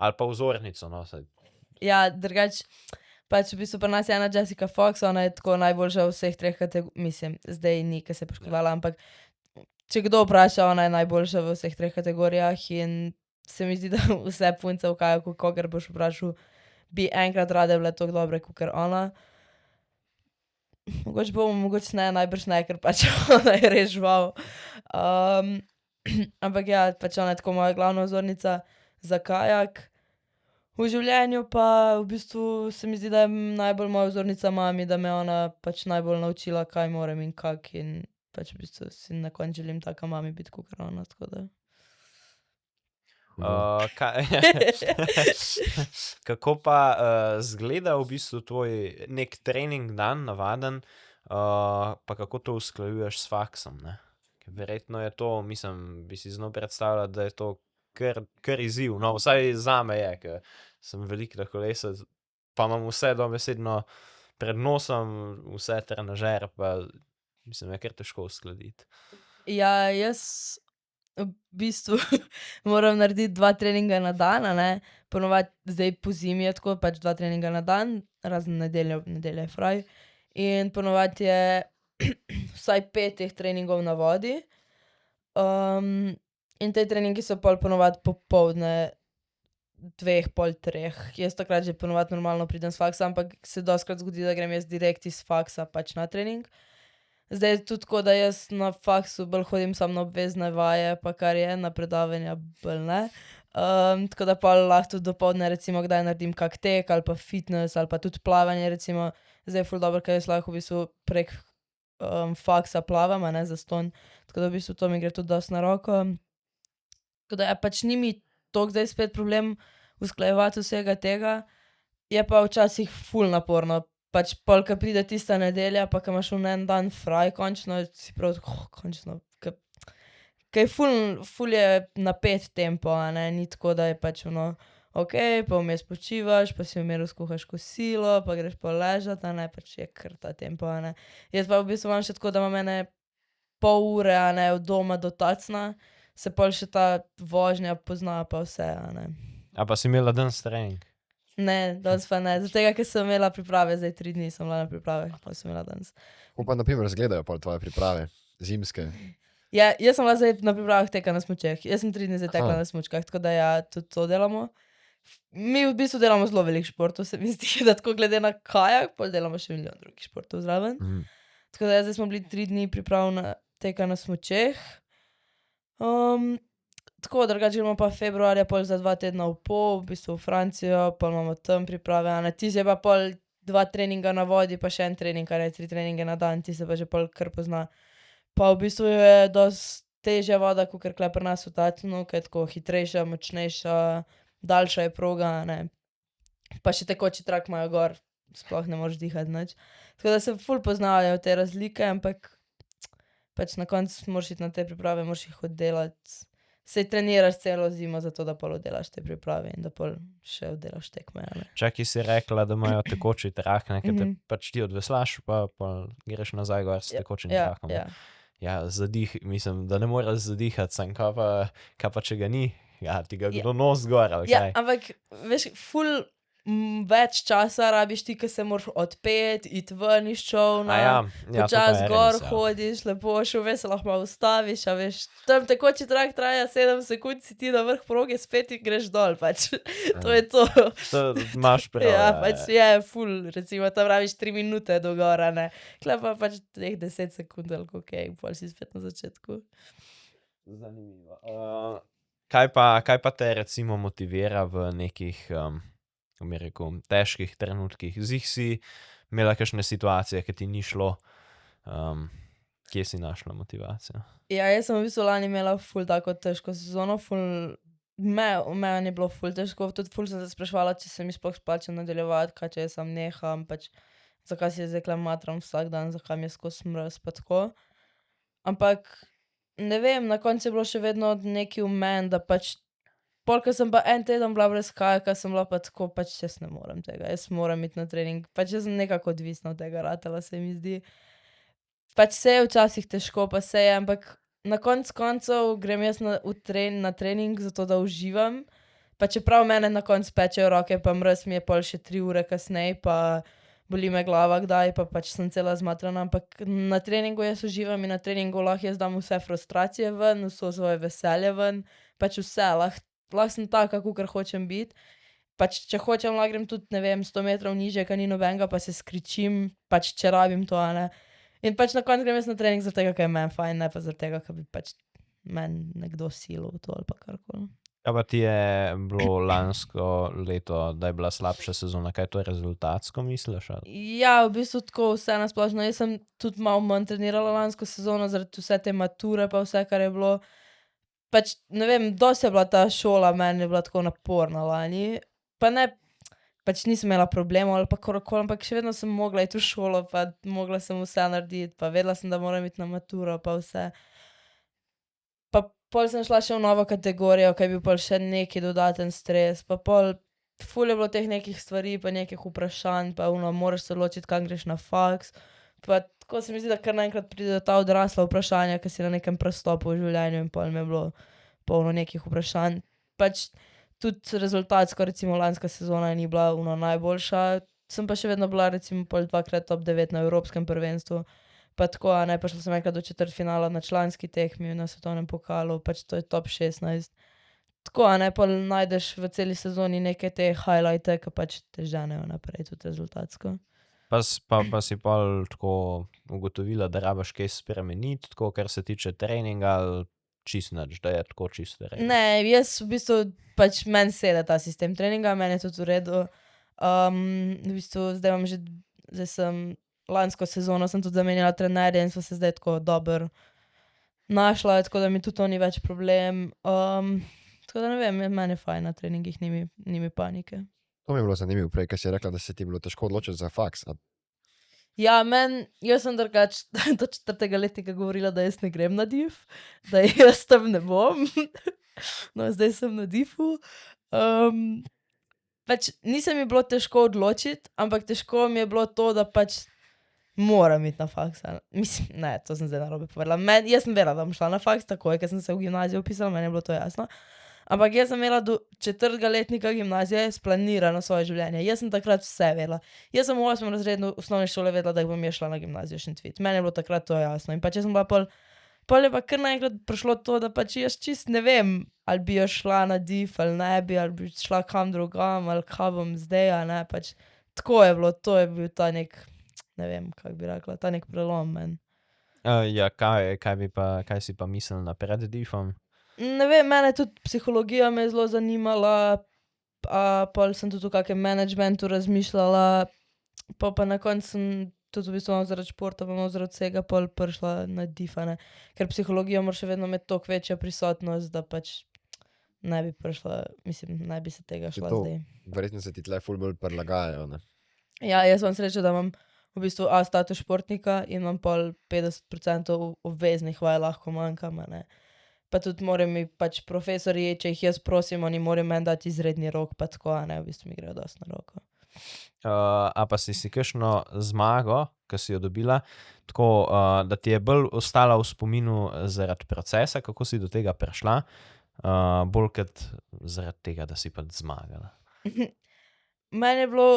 Ali pa vzornico, no, saj. Ja, drugače, pač v bistvu pri nas je ena Jessica Fox, ona je tako najboljša v vseh treh mislim, zdaj ni, ker se je poškodovala, ampak če kdo vpraša, ona je najboljša v vseh treh kategorijah in se mi zdi, da vse punce v kajaku, kogar boš vprašal, bi enkrat rade bile tako dobre, kakor ona. Mogoče ne, najbrž ne, ker pač ona je res žival. Ampak ja, pač ona je tako moja glavna vzornica za kajak. V življenju pa v bistvu se mi zdi, da je najbolj moja vzornica mami, da me je ona pač najbolj naučila, kaj moram in kak in pač v bistvu si na koncu želim taka mami biti, kakor ona, tako da. Kako pa zgleda v bistvu tvoj nek trening dan, navaden, pa kako to usklajuješ s faksom, ne? Ker verjetno je to, mislim, bi si znal predstavljati, da je to kar izziv, no, vsaj zame je, ker sem velik na kolesec, pa imam vse dobesedno pred nosom, vse trenažer, pa mislim, je kar težko uskladiti. Ja, jaz v bistvu moram narediti 2 treninga na dan, a ne, ponovadi zdaj po zimi je tako, pač 2 treninga na dan, razen nedelja je fraj, in ponovadi je vsaj 5 teh treningov na vodi, in te treningi so pol ponovadi popoldne 2, pol 3. Jaz takrat že ponovadi normalno pridem s faksa, ampak se dostikrat zgodi, da grem jaz direkt iz faksa pač na trening. Zdaj je tudi tako, da jaz na faksu bolj hodim samo na obvezne vaje, pa kar je, na predavanja bolj ne. Tako da pol lahko tudi dopoldne recimo kdaj naredim kak tek ali pa fitness ali pa tudi plavanje recimo. Zdaj je ful dobro, ker jaz lahko v bistvu prek faksa plavam, a ne, zastonj. Tako da v bistvu to mi gre tudi dosti na roko. Tako da ja, pač ni mi toliko zdaj spet problem usklajevati vsega tega, je pa včasih ful naporno. Pač pol, ko pride tista nedelja, pa ko imaš en dan fraj končno, si prav tako, končno, ke je ful je napet tempo, a ne, ni tako, da je pač ono, okej, pa vmes počivaš, pa si v miru skuhaš kosilo, pa greš pol ležat, a ne, pač je kar ta tempo, a ne. Jaz pa v bistvu imam še tako, da imam ene pol ure, a ne, od doma do Tacna, se pol še ta vožnja pozna pa vse, a ne. A pa si imela danes trening? Ne, danes pa ne, zato tega, ker sem imela priprave, zdaj 3 dni sem bila na priprave, pa sem imela danes. Kako pa na primer izgledajo pol tvoje priprave, zimske? Ja, jaz sem bila zdaj na pripravah teka na smučeh, jaz sem 3 dni zdaj tekla Aha. na smučkah, tako da ja, tudi to delamo. Mi v bistvu delamo zelo veliko športov, se mi zdi, da tako glede na kajak, pol delamo še milijon drugih športov zraven. Tako da ja, zdaj smo bili 3 dni priprav na teka na smučeh. Tako, drugače gremo pa februarja pol za 2 tedna v bistvu v Francijo, pol imamo tam priprave, a ne, tisto je pa pol 2 treninga na vodi, pa še en trening, a ne, 3 treninge na dan, ti se pa že pol kar pozna. Pa v bistvu je dosti težja voda, kakor tule pri nas v Tacnu, ke je tako hitrejša, močnejša, daljša je proga, a ne. Pa še tekoči trak imajo gor, sploh ne moreš dihati nič. Tako da se ful poznajo te razlike, ampak pač na koncu moraš iti na te priprave, moraš jih oddelati. se treniraš celo zimo zato, da pol oddelaš te priprave in da pol še oddelaš tekme, a ne. Čakaj si rekla, da imajo tekoči trak, ne, ker te Mhm. pač ti odveslaš, pa greš nazaj gor s tekočim trakom. ne. Ja. Ja, mislim, da ne moreš zadihati, sem kaj pa če ga ni, ja, ti ga Ja. kdo nos gor, ali Ja, kaj. ampak veš, ful več časa rabiš ti, ko se moraš odpeti, iti ven iz čovna. A ja, to pa Počas je gor res, ja. hodiš, lepo šuve se lahko malo ustaviš, a veš, tam tekoči trak traja 7 sekund, si ti na vrh proge, spet in greš dol, pač. To je to. To imaš prav. Ja, pač je ful, recimo tam rabiš 3 minute do gora, ne. Tule pa pač teh 10 sekund, ali koliko je, in pol si spet na začetku. Zanimivo. Kaj pa te recimo motivira v nekih, kako bi rekel, težkih trenutkih? Zih si imela kakšne situacije, ki ti ni šlo, kje si našla motivacijo? Ja, jaz sem v bistvu lani imela ful tako težko sezono, meni je bilo ful težko, tudi ful sem se spraševala, če se mi sploh splača nadaljevati, kaj če jaz sam neham, pač zakaj si zdaj tule matram vsak dan, zakaj mi je skozi mraz pa tako. Ampak ne vem, na koncu je bilo še vedno nekaj v meni, da pač pol, ko sem pa en teden bila brez kajaka, sem bila pa tako, pač jaz ne morem tega, jaz moram iti na trening, pač jaz sem nekako odvisna od tega ratala, se mi zdi. Pač se je včasih težko, pa se je, ampak na koncu koncev grem jaz na trening zato, da uživam, pa čeprav mene na koncu pečejo roke, pa mraz mi je pol še 3 ure kasneje, pa boli me glava kdaj, pa pač sem cela zmatrana, ampak na treningu jaz uživam in na treningu lahko jaz dam vse frustracije ven, vso svoje veselje ven, pač vse, lahko sem taka, kakor hočem biti. Pač če hočem, lahko grem tudi, ne vem, 100 metrov nižje, ka ni nobenega, pa se skričim, pač če rabim to, a ne. In pač na koncu grem jaz na trening zaradi tega, ker je meni fajn, ne pa zaradi tega, ker bi pač meni nekdo silil v to ali pa karkoli. Kaj pa ti je bilo lansko leto, da je bila slabša sezona, kaj to je rezultatsko misliš? Ali? Ja, v bistvu tako vse na splošno. Jaz sem tudi malo manj trenirala lansko sezono zaradi vse te mature pa vse, kar je bilo. Pač ne vem, dosti je bila ta šola, meni je bila tako naporna lani. Pa ne, pač nisem imela problemov ali pa karkoli, ampak še vedno sem mogla iti v šolo, pa mogla sem vse narediti, pa vedela sem, da moram iti na maturo pa vse. Pa pol sem šla še v novo kategorijo, ko je bil pol še neki dodaten stres, pa pol ful je bilo teh nekih stvari, pa nekih vprašanj, pa moraš se odločiti, kam greš na faks. Pa tako se mi zdi, da kar naenkrat pride ta odrasla vprašanja, ko si na nekem prestopu v življenju in pol mi je bilo polno nekih vprašanj. Pač tudi rezultatsko, recimo lanska sezona ni bila najboljša, sem pa še vedno bila recimo pol 2-krat top 9 na evropskem prvenstvu. Pa tako, a ne, prišla sem enkrat do četrtfinala na članski tekmi na svetovnem pokalu, pač to je top 16. Tako, a ne, pol najdeš v celi sezoni neke te highlighte, ki pač te ženejo naprej tudi rezultatsko. Pa si pol tako ugotovila, da rabaš kaj spremeniti, tako kar se tiče treninga, ali čisto nič, da je tako čisto trening? Ne, jaz v bistvu pač meni sede ta sistem treninga, meni je tudi v redu. V bistvu zdaj sem lansko sezono sem tudi zamenjala trenerja in sva se zdaj tako dobro našla, tako da mi tudi to ni več problem. Tako da ne vem, meni je fajn na treningih, ni mi panike. To mi je bilo zanimivo prej, ker si rekla, da se ti je bilo težko odločiti za faks. Ja, jaz sem drugač do 4. letnika govorila, da jaz ne grem na div, da jaz tam ne bom. No, zdaj sem na divu. Pač nisem mi bilo težko odločiti, ampak težko mi je bilo to, da pač moram iti na faks. Mislim, ne, to sem zdaj narobe povedala. Jaz sem vedela, da bom šla na faks takoj, ker sem se v gimnazijo vpisala, meni je bilo to jasno. Ampak jaz sem imela do 4. letnika gimnazije splanirano svoje življenje. Jaz sem takrat vse vedela. Jaz sem v 8. razredu osnovne šole vedela, da bom jaz šla na gimnazijo Šentvid. Meni je bilo takrat to jasno. In pač jaz sem bila pol je pa kar naenkrat prišlo to, da pač jaz čist ne vem, ali bi jaz šla na div ali ne bi, ali bi šla kam drugam, ali kaj bom zdaj, a ne, pač tako je bilo, to je bil ta nek, ne vem, kako bi rekla, ta nek prelom meni. Ja, kaj si pa mislila pred divom? Ne vem, mene tudi psihologija me je zelo zanimala, pol sem tudi v kakem managementu razmišljala, pa na koncu sem tudi v bistvu zaradi športa, pa zaradi vsega pol prišla na div, a ne. Ker psihologijo moraš še vedno imeti toliko večjo prisotnost, da pač ne bi prišla, mislim, ne bi se tega šla to zdaj. Verjetno se ti tle ful bolj prilagajajo, ne? Ja, jaz imam srečo, da imam v bistvu A status športnika in imam pol 50% obveznih vaj lahko manjkam, a ne. pa tudi morajo mi pač profesorji, če jih jaz prosim, oni morajo meni dati izredni rok, pa tako, a ne, v bistvu mi grejo dosti na roko. A pa si kakšno zmago, ki si jo dobila, tako, da ti je bolj ostala v spominu zaradi procesa, kako si do tega prišla, bolj kot zaradi tega, da si pač zmagala. Meni je bilo,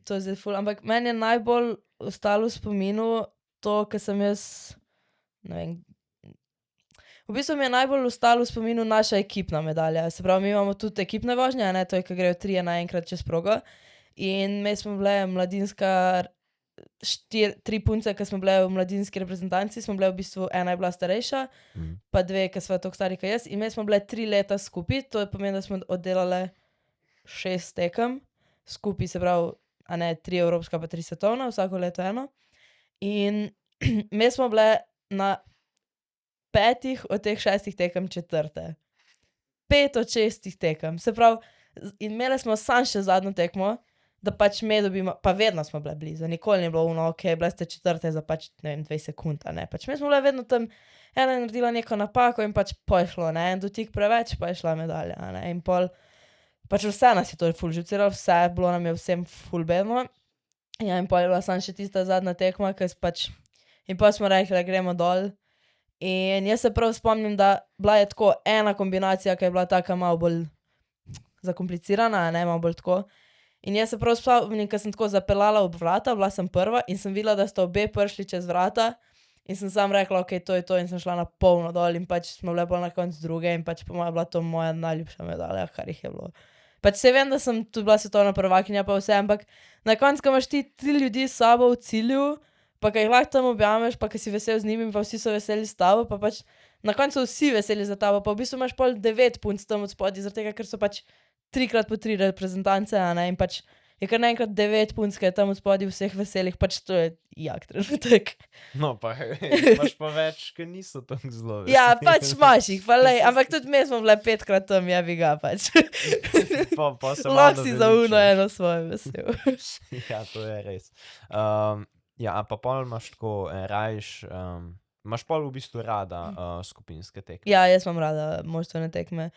to je zdaj ful, ampak meni je najbolj ostalo v spominu to, ker sem jaz, ne vem, v bistvu mi je najbolj ostalo v spominu naša ekipna medalja. Se pravi, mi imamo tudi ekipne vožnje, a ne, to je, ko grejo 3 naenkrat čez progo. In mi smo bile mladinska, 3 punce, ki smo bile v mladinski reprezentanci, smo bile v bistvu, ena je bila starejša, pa 2, ki sva toliko stari kot jaz. In mi smo bile 3 leta skupaj, to pomeni, da smo oddelale 6 tekem skupaj, se pravi, a ne, 3 evropska pa 3 svetovna, vsako leto eno. In mi smo bile na 5 od teh 6 tekem 4. 5 od 6 tekem, se pravi, in imeli smo samo še zadnjo tekmo, da pač me dobimo, pa vedno smo bile blizu, nikoli ni bilo ono, ok, bile ste 4 za pač, ne vem, 2 sekund, a ne, pač mi smo bile vedno tam, ena je naredila neko napako in pač pošlo, ne, en dotik preveč, pa je šla medalja, a ne, in pol, pač vse nas je to ful živciralo, vse, bilo nam je vsem ful bedno, ja, in pol je bila samo še tista zadnja tekma, ker pač, in pol smo rekli, da gremo dol. In jaz se prav spomnim, da bila je tako ena kombinacija, ki je bila taka malo bolj zakomplicirana, a ne, malo bolj tako. In jaz se prav spomnim, ker sem tako zapeljala ob vrata, bila sem prva in sem videla, da sta obe prišli čez vrata in sem sam rekla, ok, to je to in sem šla na polno dol in pač smo bile bolj na koncu druge in pač po mojem bila to moja najljubša medalja, kar jih je bilo. Pač se vem, da sem tudi bila svetovna prvakinja pa vse, ampak na koncu, ko imaš ti 3 ljudi s sabo v cilju, pa kaj jih lahko tam objameš, pa kaj si vesel z njimi, pa vsi so veseli s tabo, pa pač na koncu vsi veseli za tabo, pa v bistvu imaš pol 9 punc tam od spodaj, zaradi tega, ker so pač 3x3 reprezentance, a ne, in pač je kar naenkrat 9 punc, ki je tam od spodaj vseh veselih, pač to je jak trenutek. No, pa imaš pa več, ki niso tako zelo veseli. Ja, pač imaš jih, pa lej, ampak tudi mi smo bile 5x tam, jebi ga pač. Pa se malo Lahko si za uno naveličaš. eno svoje vesel. Ja, to je res. Ja, a pa pol imaš tako, rajš, imaš pol v bistvu rada skupinske tekme. Ja, jaz imam rada moštvene tekme.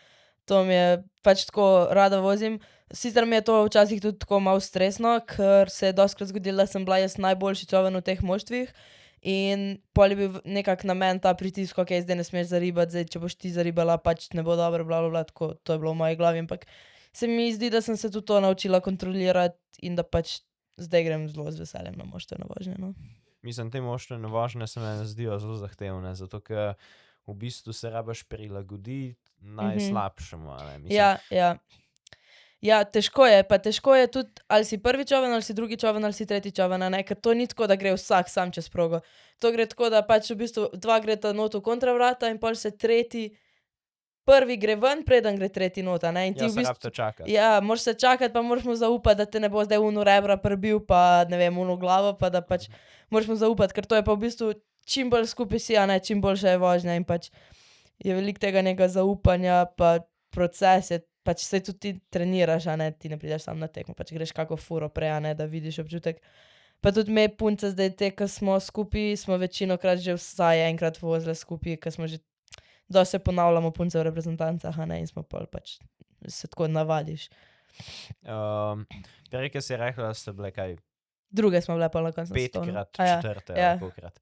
To mi je pač tako, rada vozim. Sicer mi je to včasih tudi tako malo stresno, ker se je dostikrat zgodilo, da sem bila jaz najboljši čoven v teh moštvih in pol je bil nekako na meni ta pritisk, ok, zdaj ne smeš zaribati, zdaj če boš ti zaribala, pač ne bo dobro, bla, bla, bla, tako, to je bilo v moji glavi, ampak se mi zdi, da sem se tudi to naučila kontrolirati in da pač zdaj grem zelo z veseljem na moštveno vožnje, no. Mislim, te moštvene vožnje se meni zdijo zelo zahtevne, zato ker v bistvu se rabiš prilagoditi najslabšemu, a ne, mislim. Ja, ja. Ja, težko je, pa težko je tudi, ali si prvi čoven, ali si drugi čoven, ali si tretji čoven, a ne, ker to ni tako, da gre vsak sam čez progo. To gre tako, da pač v bistvu 2 gresta not v kontravrata in pol se tretji, prvi gre ven, preden gre tretji not, a ne, in ti Ja, v se bistvu, rabite čakati. ja, moraš se čakati, pa moraš mu zaupati, da te ne bo zdaj uno rebra prebil, pa ne vem, uno glavo, pa da pač moraš mu zaupati, ker to je pa v bistvu čim bolj skupaj si, a ne, čim boljša je vožnja in pač je veliko tega nekega zaupanja, pa proces je, pač se tudi ti treniraš, a ne, ti ne prideš sam na tekmo, pač greš kako furo prej, a ne, da vidiš občutek. Pa tudi me punce zdaj te, ko smo skupaj, smo večinokrat že vsaj enkrat vozile skupaj, ko smo že, dosti se ponavljamo punce v reprezentancah, a ne, in smo pol pač se tako navadiš. Prej, ki si rekla, da ste bile kaj, Druge smo bile pol na koncu. 5x, A ja, 4 ja. ali kolikrat.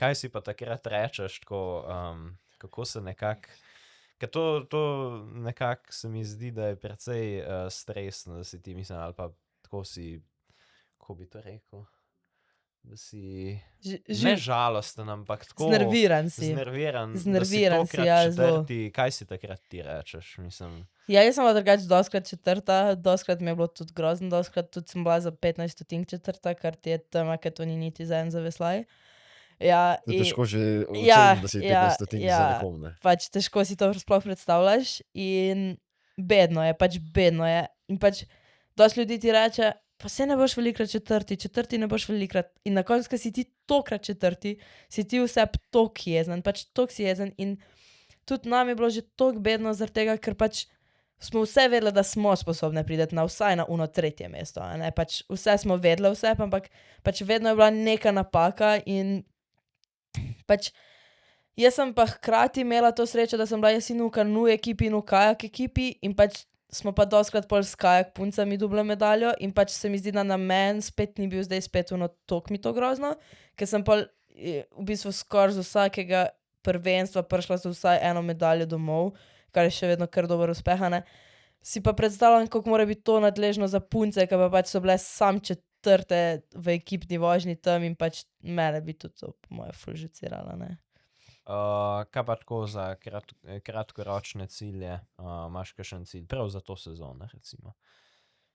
Kaj si pa takrat rečeš, tako, kako se nekako, ker to nekako se mi zdi, da je precej stresno, da si ti, mislim, ali pa tako si, kako bi to rekel, da si ne žalosten, ampak tako Znerviran si. znerviran, Znerviran da si si, ja, tokrat zelo. četrti, kaj si takrat ti rečeš, mislim. Ja, jaz sem bila drugače dostikrat 4, dostikrat mi je bilo tudi grozno, dostikrat tudi sem bila za 15 stotink 4, kar ti je tema, ker to ni niti za en zaveslaj. Ja, To je težko že ja, oceniti, da si ja, 15 stotink ja. za nekom, ne. pač težko si to sploh predstavljaš in bedno je, pač bedno je. In pač dosti ljudi ti reče, pa saj ne boš velikrat 4 ne boš velikrat. In na koncu, ko si ti tokrat 4, si ti vse toliko jezen, pač toliko si jezen in tudi nam je bilo že toliko bedno zaradi tega, ker pač smo vse vedeli, da smo sposobne priti na vsaj na uno 3. mesto, a ne, pač vse smo vedele vse, ampak pač vedno je bila neka napaka in pač Jaz sem pa hkrati imela to srečo, da sem bila jaz in v kanu ekipi in v kajak ekipi in pač smo pa doskrat pol s kajak puncami dobile medaljo in pač se mi zdi, da namen spet ni bil zdaj spet tok mi to grozno, ker sem pol v bistvu skoraj z vsakega prvenstva prišla z vsaj eno medaljo domov, kar je še vedno kar dober uspeh, ne. Si pa predstavljam, kako mora biti to nadležno za punce, ker pa pač so bile sam četrte v ekipni vožnji tam in pač mene bi tudi to po moje ful žucirala, ne. Kaj pa tako za kratkoročne cilje? Imaš kakšen cilj? Prav za to sezono, recimo.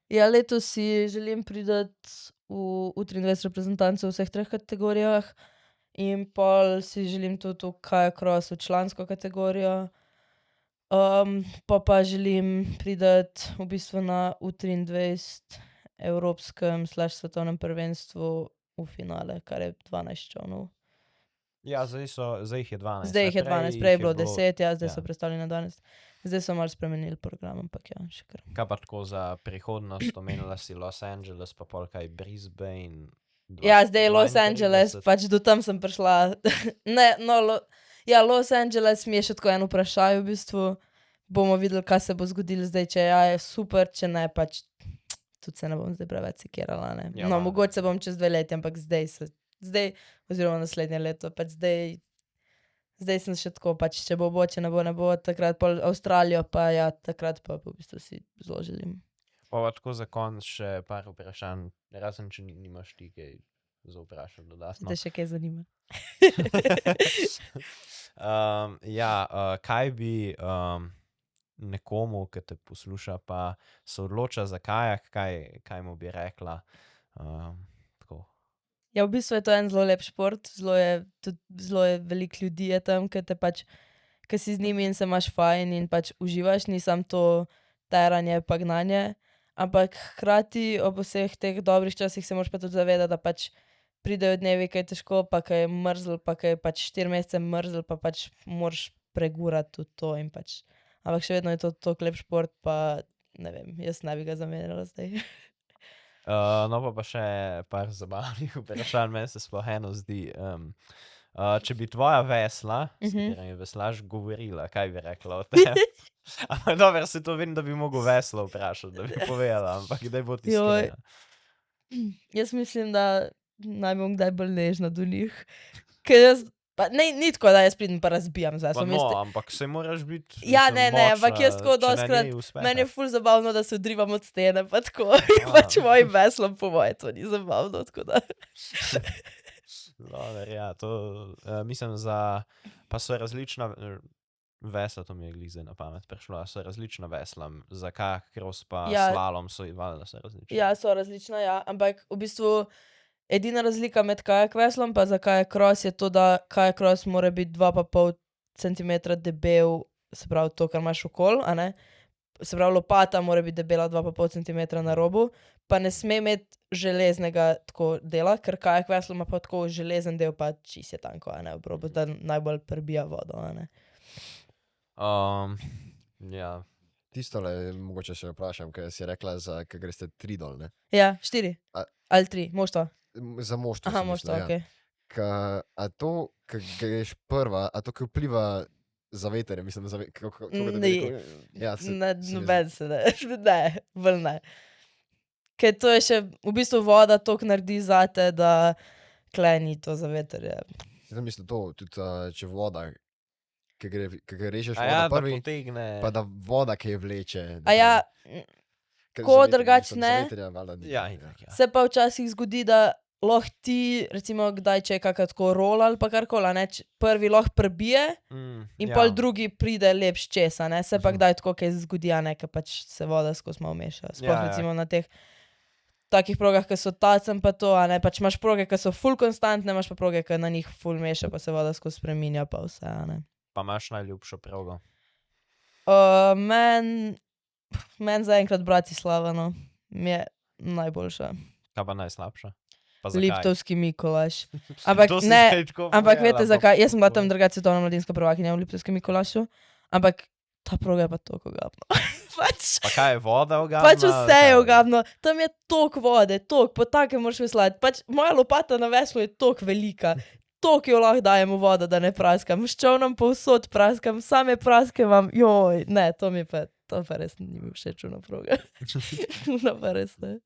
Ja, letos si želim priti v U23 reprezentanco v vseh 3 kategorijah in pol si želim tudi v kajak cross v člansko kategorijo. Pa želim priti v bistvu na U23 evropskem/svetovnem prvenstvu v finale, kar je 12 čolnov. Ja, zdaj jih je 12. Zdaj jih je 12, prej je bilo 10, ja, zdaj ja. so prestavili na 12. Zdaj so malo spremenili program, ampak ja, še kar. Kaj pa tako za prihodnost? Omenila si Los Angeles, pa pol kaj Brisbane. Ja, zdaj je Los Angeles, pač do tam sem prišla. Ne, no, ja, Los Angeles mi je še tako en vprašaj v bistvu. Bomo videli, kaj se bo zgodilo zdaj, če ja, je super, če ne, pač tudi se ne bom zdaj preveč sekirala, ne. Ja, No, valjda. mogoče se bom čez 2 leti, ampak zdaj, oziroma naslednje leto, pač zdaj sem še tako, pač če bo, če ne bo, takrat pol Avstralijo, pa ja, takrat pa v bistvu si zelo želim. Pa tako za konec še par vprašanj, razen če nimaš ti kaj za vprašati dodatno. Zdaj še kaj zanima. Kaj bi nekomu, ki te posluša, pa se odloča za kajak, kaj mu bi rekla? Tako. Ja, v bistvu je to en zelo lep šport, zelo je veliko ljudi je tam, ke te pač, ke si z njimi in se imaš fajn in pač uživaš, ni samo to teranje pa gnanje, ampak hkrati ob vseh teh dobrih časih se moraš pa tudi zavedati, da pač pridejo dnevi, ke je težko, pa ke je mrzlo, pa ke je pač 4 mesece mrzlo, pa pač moraš pregurati tudi to in pač, ampak še vedno je to toliko lep šport, pa ne vem, jaz ne bi ga zamenjala zdaj. No pa še par zabavnih vprašanj, meni se sploh eno zdi. Če bi tvoja vesla, s katerimi veslaš, govorila, kaj bi rekla o tem? Ampak dobro, se to vem, da bi mogel veslo vprašati, da bi povedala, ampak kdaj bo ti Joj. iskrena? Jaz mislim, da naj bom kdaj bolj nežna do njih. Ker jaz, pa ni tako, da jaz pridem pa razbijam z Pa veslom. no, ampak se moraš biti, Ja, mislim, ne, ampak močna, jaz tako če ne dostikrat, ni uspeha. meni je ful zabavno, da se odrivam od stene, pa tako, in pač mojim veslom po moje to ni zabavno, tako da. Dober, ja, to mislim pa so različna vesla, to mi je glih zdaj na pamet prišlo, so različna vesla, za kajak cross pa Ja. slalom so valjda so različna. Ja, so različna, ja, ampak v bistvu edina razlika med kajak veslom pa za kajak cross je to, da kajak cross mora biti 2,5 centimetra debel, se pravi to, kar imaš okoli, a ne. Se pravi, lopata mora biti debela 2,5 centimetra na robu, pa ne sme imeti železnega tako dela, ker kajak veslo ima pa tako železen del, pa čisto je tanko, a ne, ob robu, da najbolj prebija vodo, a ne. Ja, Tistole mogoče še vprašam, ker si rekla, ke greste 3 dol, ne? Ja, 4 A- ali 3, moštva. Za moštvo Aha, sem mislil, moštva, ja. okej. A to, ke greš prva, a to, ke vpliva za veter, mislim, kako da bi Ni. rekel? Ja, Noben se ne, ne, bolj ne. Ker to je še, v bistvu voda toliko naredi zate, da tule ni to za veter, ja. Sem mislil to, tudi če voda, ke režeš a vodo ja, da prvi, potegne. pa da voda, ki je vleče. A ja, Ker ko za veter, drugače mislim, za ne. veterja valjda ni, Ja, itak, ja. se pa včasih zgodi, da lahko ti, recimo kdaj, če je kaka tako rola ali pa karkoli, a ne, prvi lahko prebije in ja. pol drugi pride lepš čez, a ne, se pa Mhm. kdaj tako kaj zgodi, a ne, ker pač se voda skozi malo meša. Sploh Ja, ja. recimo na teh takih progah, ki so tacem pa to, a ne, pač imaš proge, ki so ful konstantne, imaš pa proge, ki na njih ful meša, pa se voda skozi spreminja pa vse, a ne. Pa imaš najljubšo progo? Meni zaenkrat Bratislava, no, mi je najboljša. Kaj pa najslabša? Pa zakaj? Liptovski Mikolaš. Ampak To si ne, zdaj tako ampak povedala, veste zakaj? Jaz sem bila tam drugače svetovna mladinska prvakinja v Liptovskem Mikolašu, ampak ta proga je pa toliko ogabna. pač Pa kaj je voda ogabna? pač vse je ogabno. Tam je toliko vode, toliko, po takem moraš veslati. Pač moja lopata na veslu je toliko velika. toliko jo lahko dajem v vodo, da ne praskam. S čovnom povsod praskam, same praske imam, joj, ne, to pa res ni mi všeč na proga. No, pa res ne.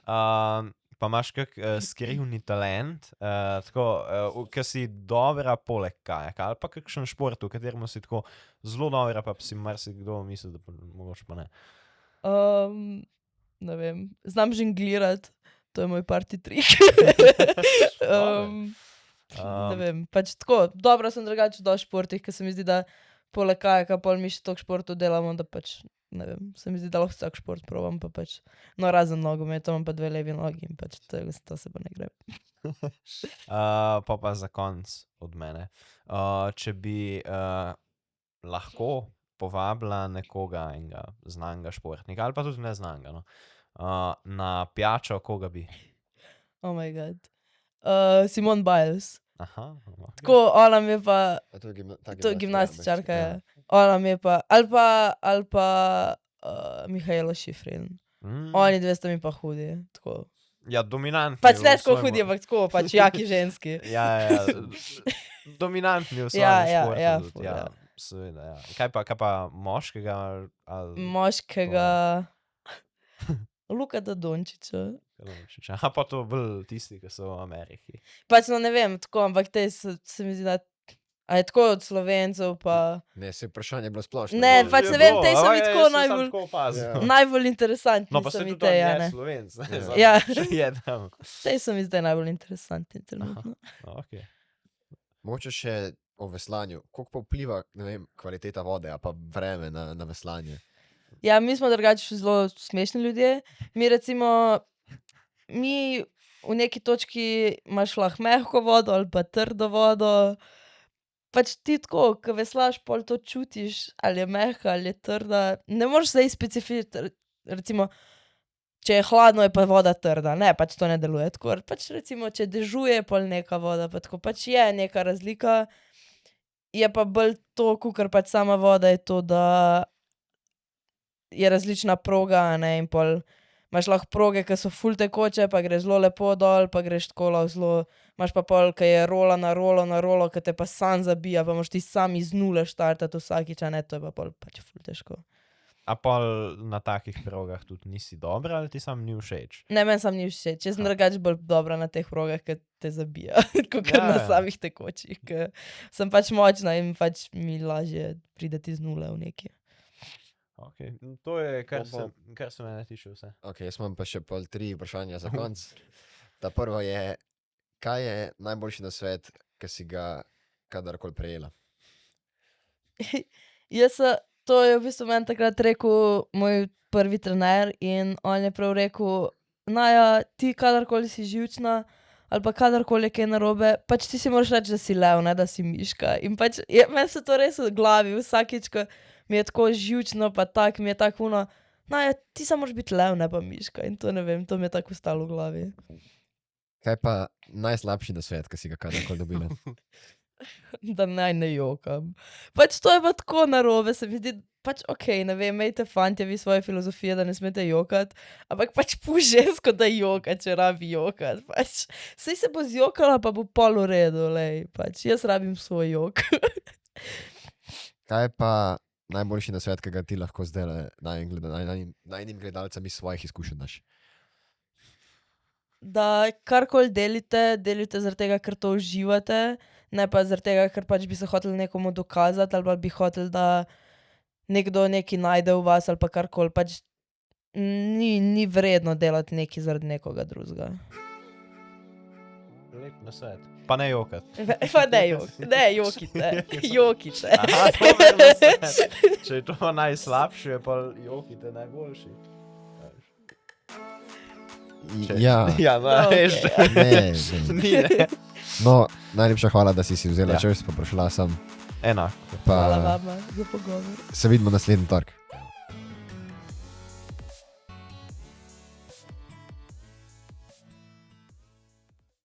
Pa imaš kak skrivni talent, ker si dobra poleg kajaka, ali pa kakšen šport, v katerem si tako zelo dobra, pa si marsikdo misli, da mogoče pa ne. Ne vem, znam žonglirati, to je moj party trik. Ne vem, pač tako, dobro sem drugače v športih, ker se mi zdi, da poleg kajaka pol mi še toliko športov delamo, da pač, ne vem, se mi zdi, da lahko vsak šport probam, pa pač, no razen nogomet, imam pa 2 levi nogi in pač to se pa ne gre. Pa za konc od mene. Če bi lahko povabila nekoga enega znanega športnika, ali pa tudi neznanega, no, na pijačo, koga bi? Oh my god. Simone Biles. Aha. Tako, ona mi je pa, To je to je gimnastičarka, ja. Ona mi je pa, ali pa Mihaela Šifrin. Oni dve sta mi pa hudi, tako. Ja, dominantni. Pač ne tako hudi, ampak tako, pač jaki ženski. Ja. Dominantni v svojem športu. Ja. Seveda, ja. Kaj pa moškega? Moškega... Luka Dončića. Aha, pa to bolj tisti, ki so v Ameriki. Pač no ne vem, tako, ampak te se mi zdi, da... A je tako od Slovencev pa... Ne, se vprašanje je bilo splošno. Ne, pač ne vem, te so mi tako najbolj interesantni. No, pa se tudi on je Slovenc. Ja. Je tam. Te so mi zdaj najbolj interesantni trenutno. Ok. Mogoče še o veslanju. Koliko pa vpliva, ne vem, kvaliteta vode, a pa vreme na veslanje? Ja, mi smo drugače zelo smešni ljudje. Mi recimo, v neki točki imaš lahko mehko vodo ali pa trdo vodo. Pač ti tako, ko veslaš, pol to čutiš, ali je mehka, ali je trda. Ne moreš zdaj specificirati, recimo, če je hladno, je pa voda trda. Ne, pač to ne deluje tako. Pač recimo, če dežuje, pol neka voda, pa tako. Pač je neka razlika. Je pa bolj to, kakor pač sama voda, je to, da je različna proga, ne, in pol imaš lahko proge, ki so ful tekoče, pa gre zelo lepo dol, pa greš tako lahko zelo, imaš pa pol, ki je rola na rolo, ki te pa sam zabija, pa moraš ti sam iz nule štartati vsakič, a ne, to je pa pol pač ful težko. A pol na takih progah tudi nisi dobra, ali ti sam ni všeč? Ne, meni sam ni všeč, jaz sem drugače bolj dobra na teh progah, ki te zabija, kakor na samih tekočih, ker sem pač močna in pač mi lažje prideti iz nule v neki. Ok, to je, kar se mene tiče vse. Ok, jaz imam pa še pol 3 vprašanja za konc. Ta prva je, kaj je najboljši nasvet, ki si ga kadarkoli prejela? To je v bistvu meni takrat rekel moj prvi trener in on je prav rekel, Naja, ti kadarkoli si živčna ali pa kadarkoli je kaj narobe, pač ti si moraš reči, da si lev, ne da si miška. In pač meni se to res v glavi, vsakič, ko mi je tako živčno, pa tak, mi je tako puno, Naja, ti samo moraš biti lev, ne pa miška. In to ne vem, to mi je tako ostalo v glavi. Kaj pa najslabši nasvet, ki si ga kadarkoli dobila? Da naj ne jokam. Pač to je pa tako narobe, se mi zdi, pač okej, ne vem, imejte fantje vi svoje filozofije, da ne smete jokati, ampak pač puš žensko, da joka, če rabi jokati, pač. Saj se bo zjokala, pa bo pol v redu, lej, pač jaz rabim svoj jok. Kaj pa najboljši nasvet, ki ga ti lahko zdaj najnim gledalcem iz svojih izkušenj daš? Da karkoli delite zaradi tega, ker to uživate, ne pa zaradi tega, ker pač bi se hoteli nekomu dokazati ali pa bi hoteli, da nekdo nekaj najde v vas ali pa karkoli, pač ni vredno delati nekaj zaradi nekoga drugega. Lep nasvet. Pa ne jokati. Pa ne jokite. Aha, dober nasvet. Če je to najslabše, pa jokite najboljši. Ja. Ja, veš. Ne. No, najlepša hvala, da si vzela čas, pa prišla sem. Enako. Hvala vama za pogovor. Se vidimo naslednji torek.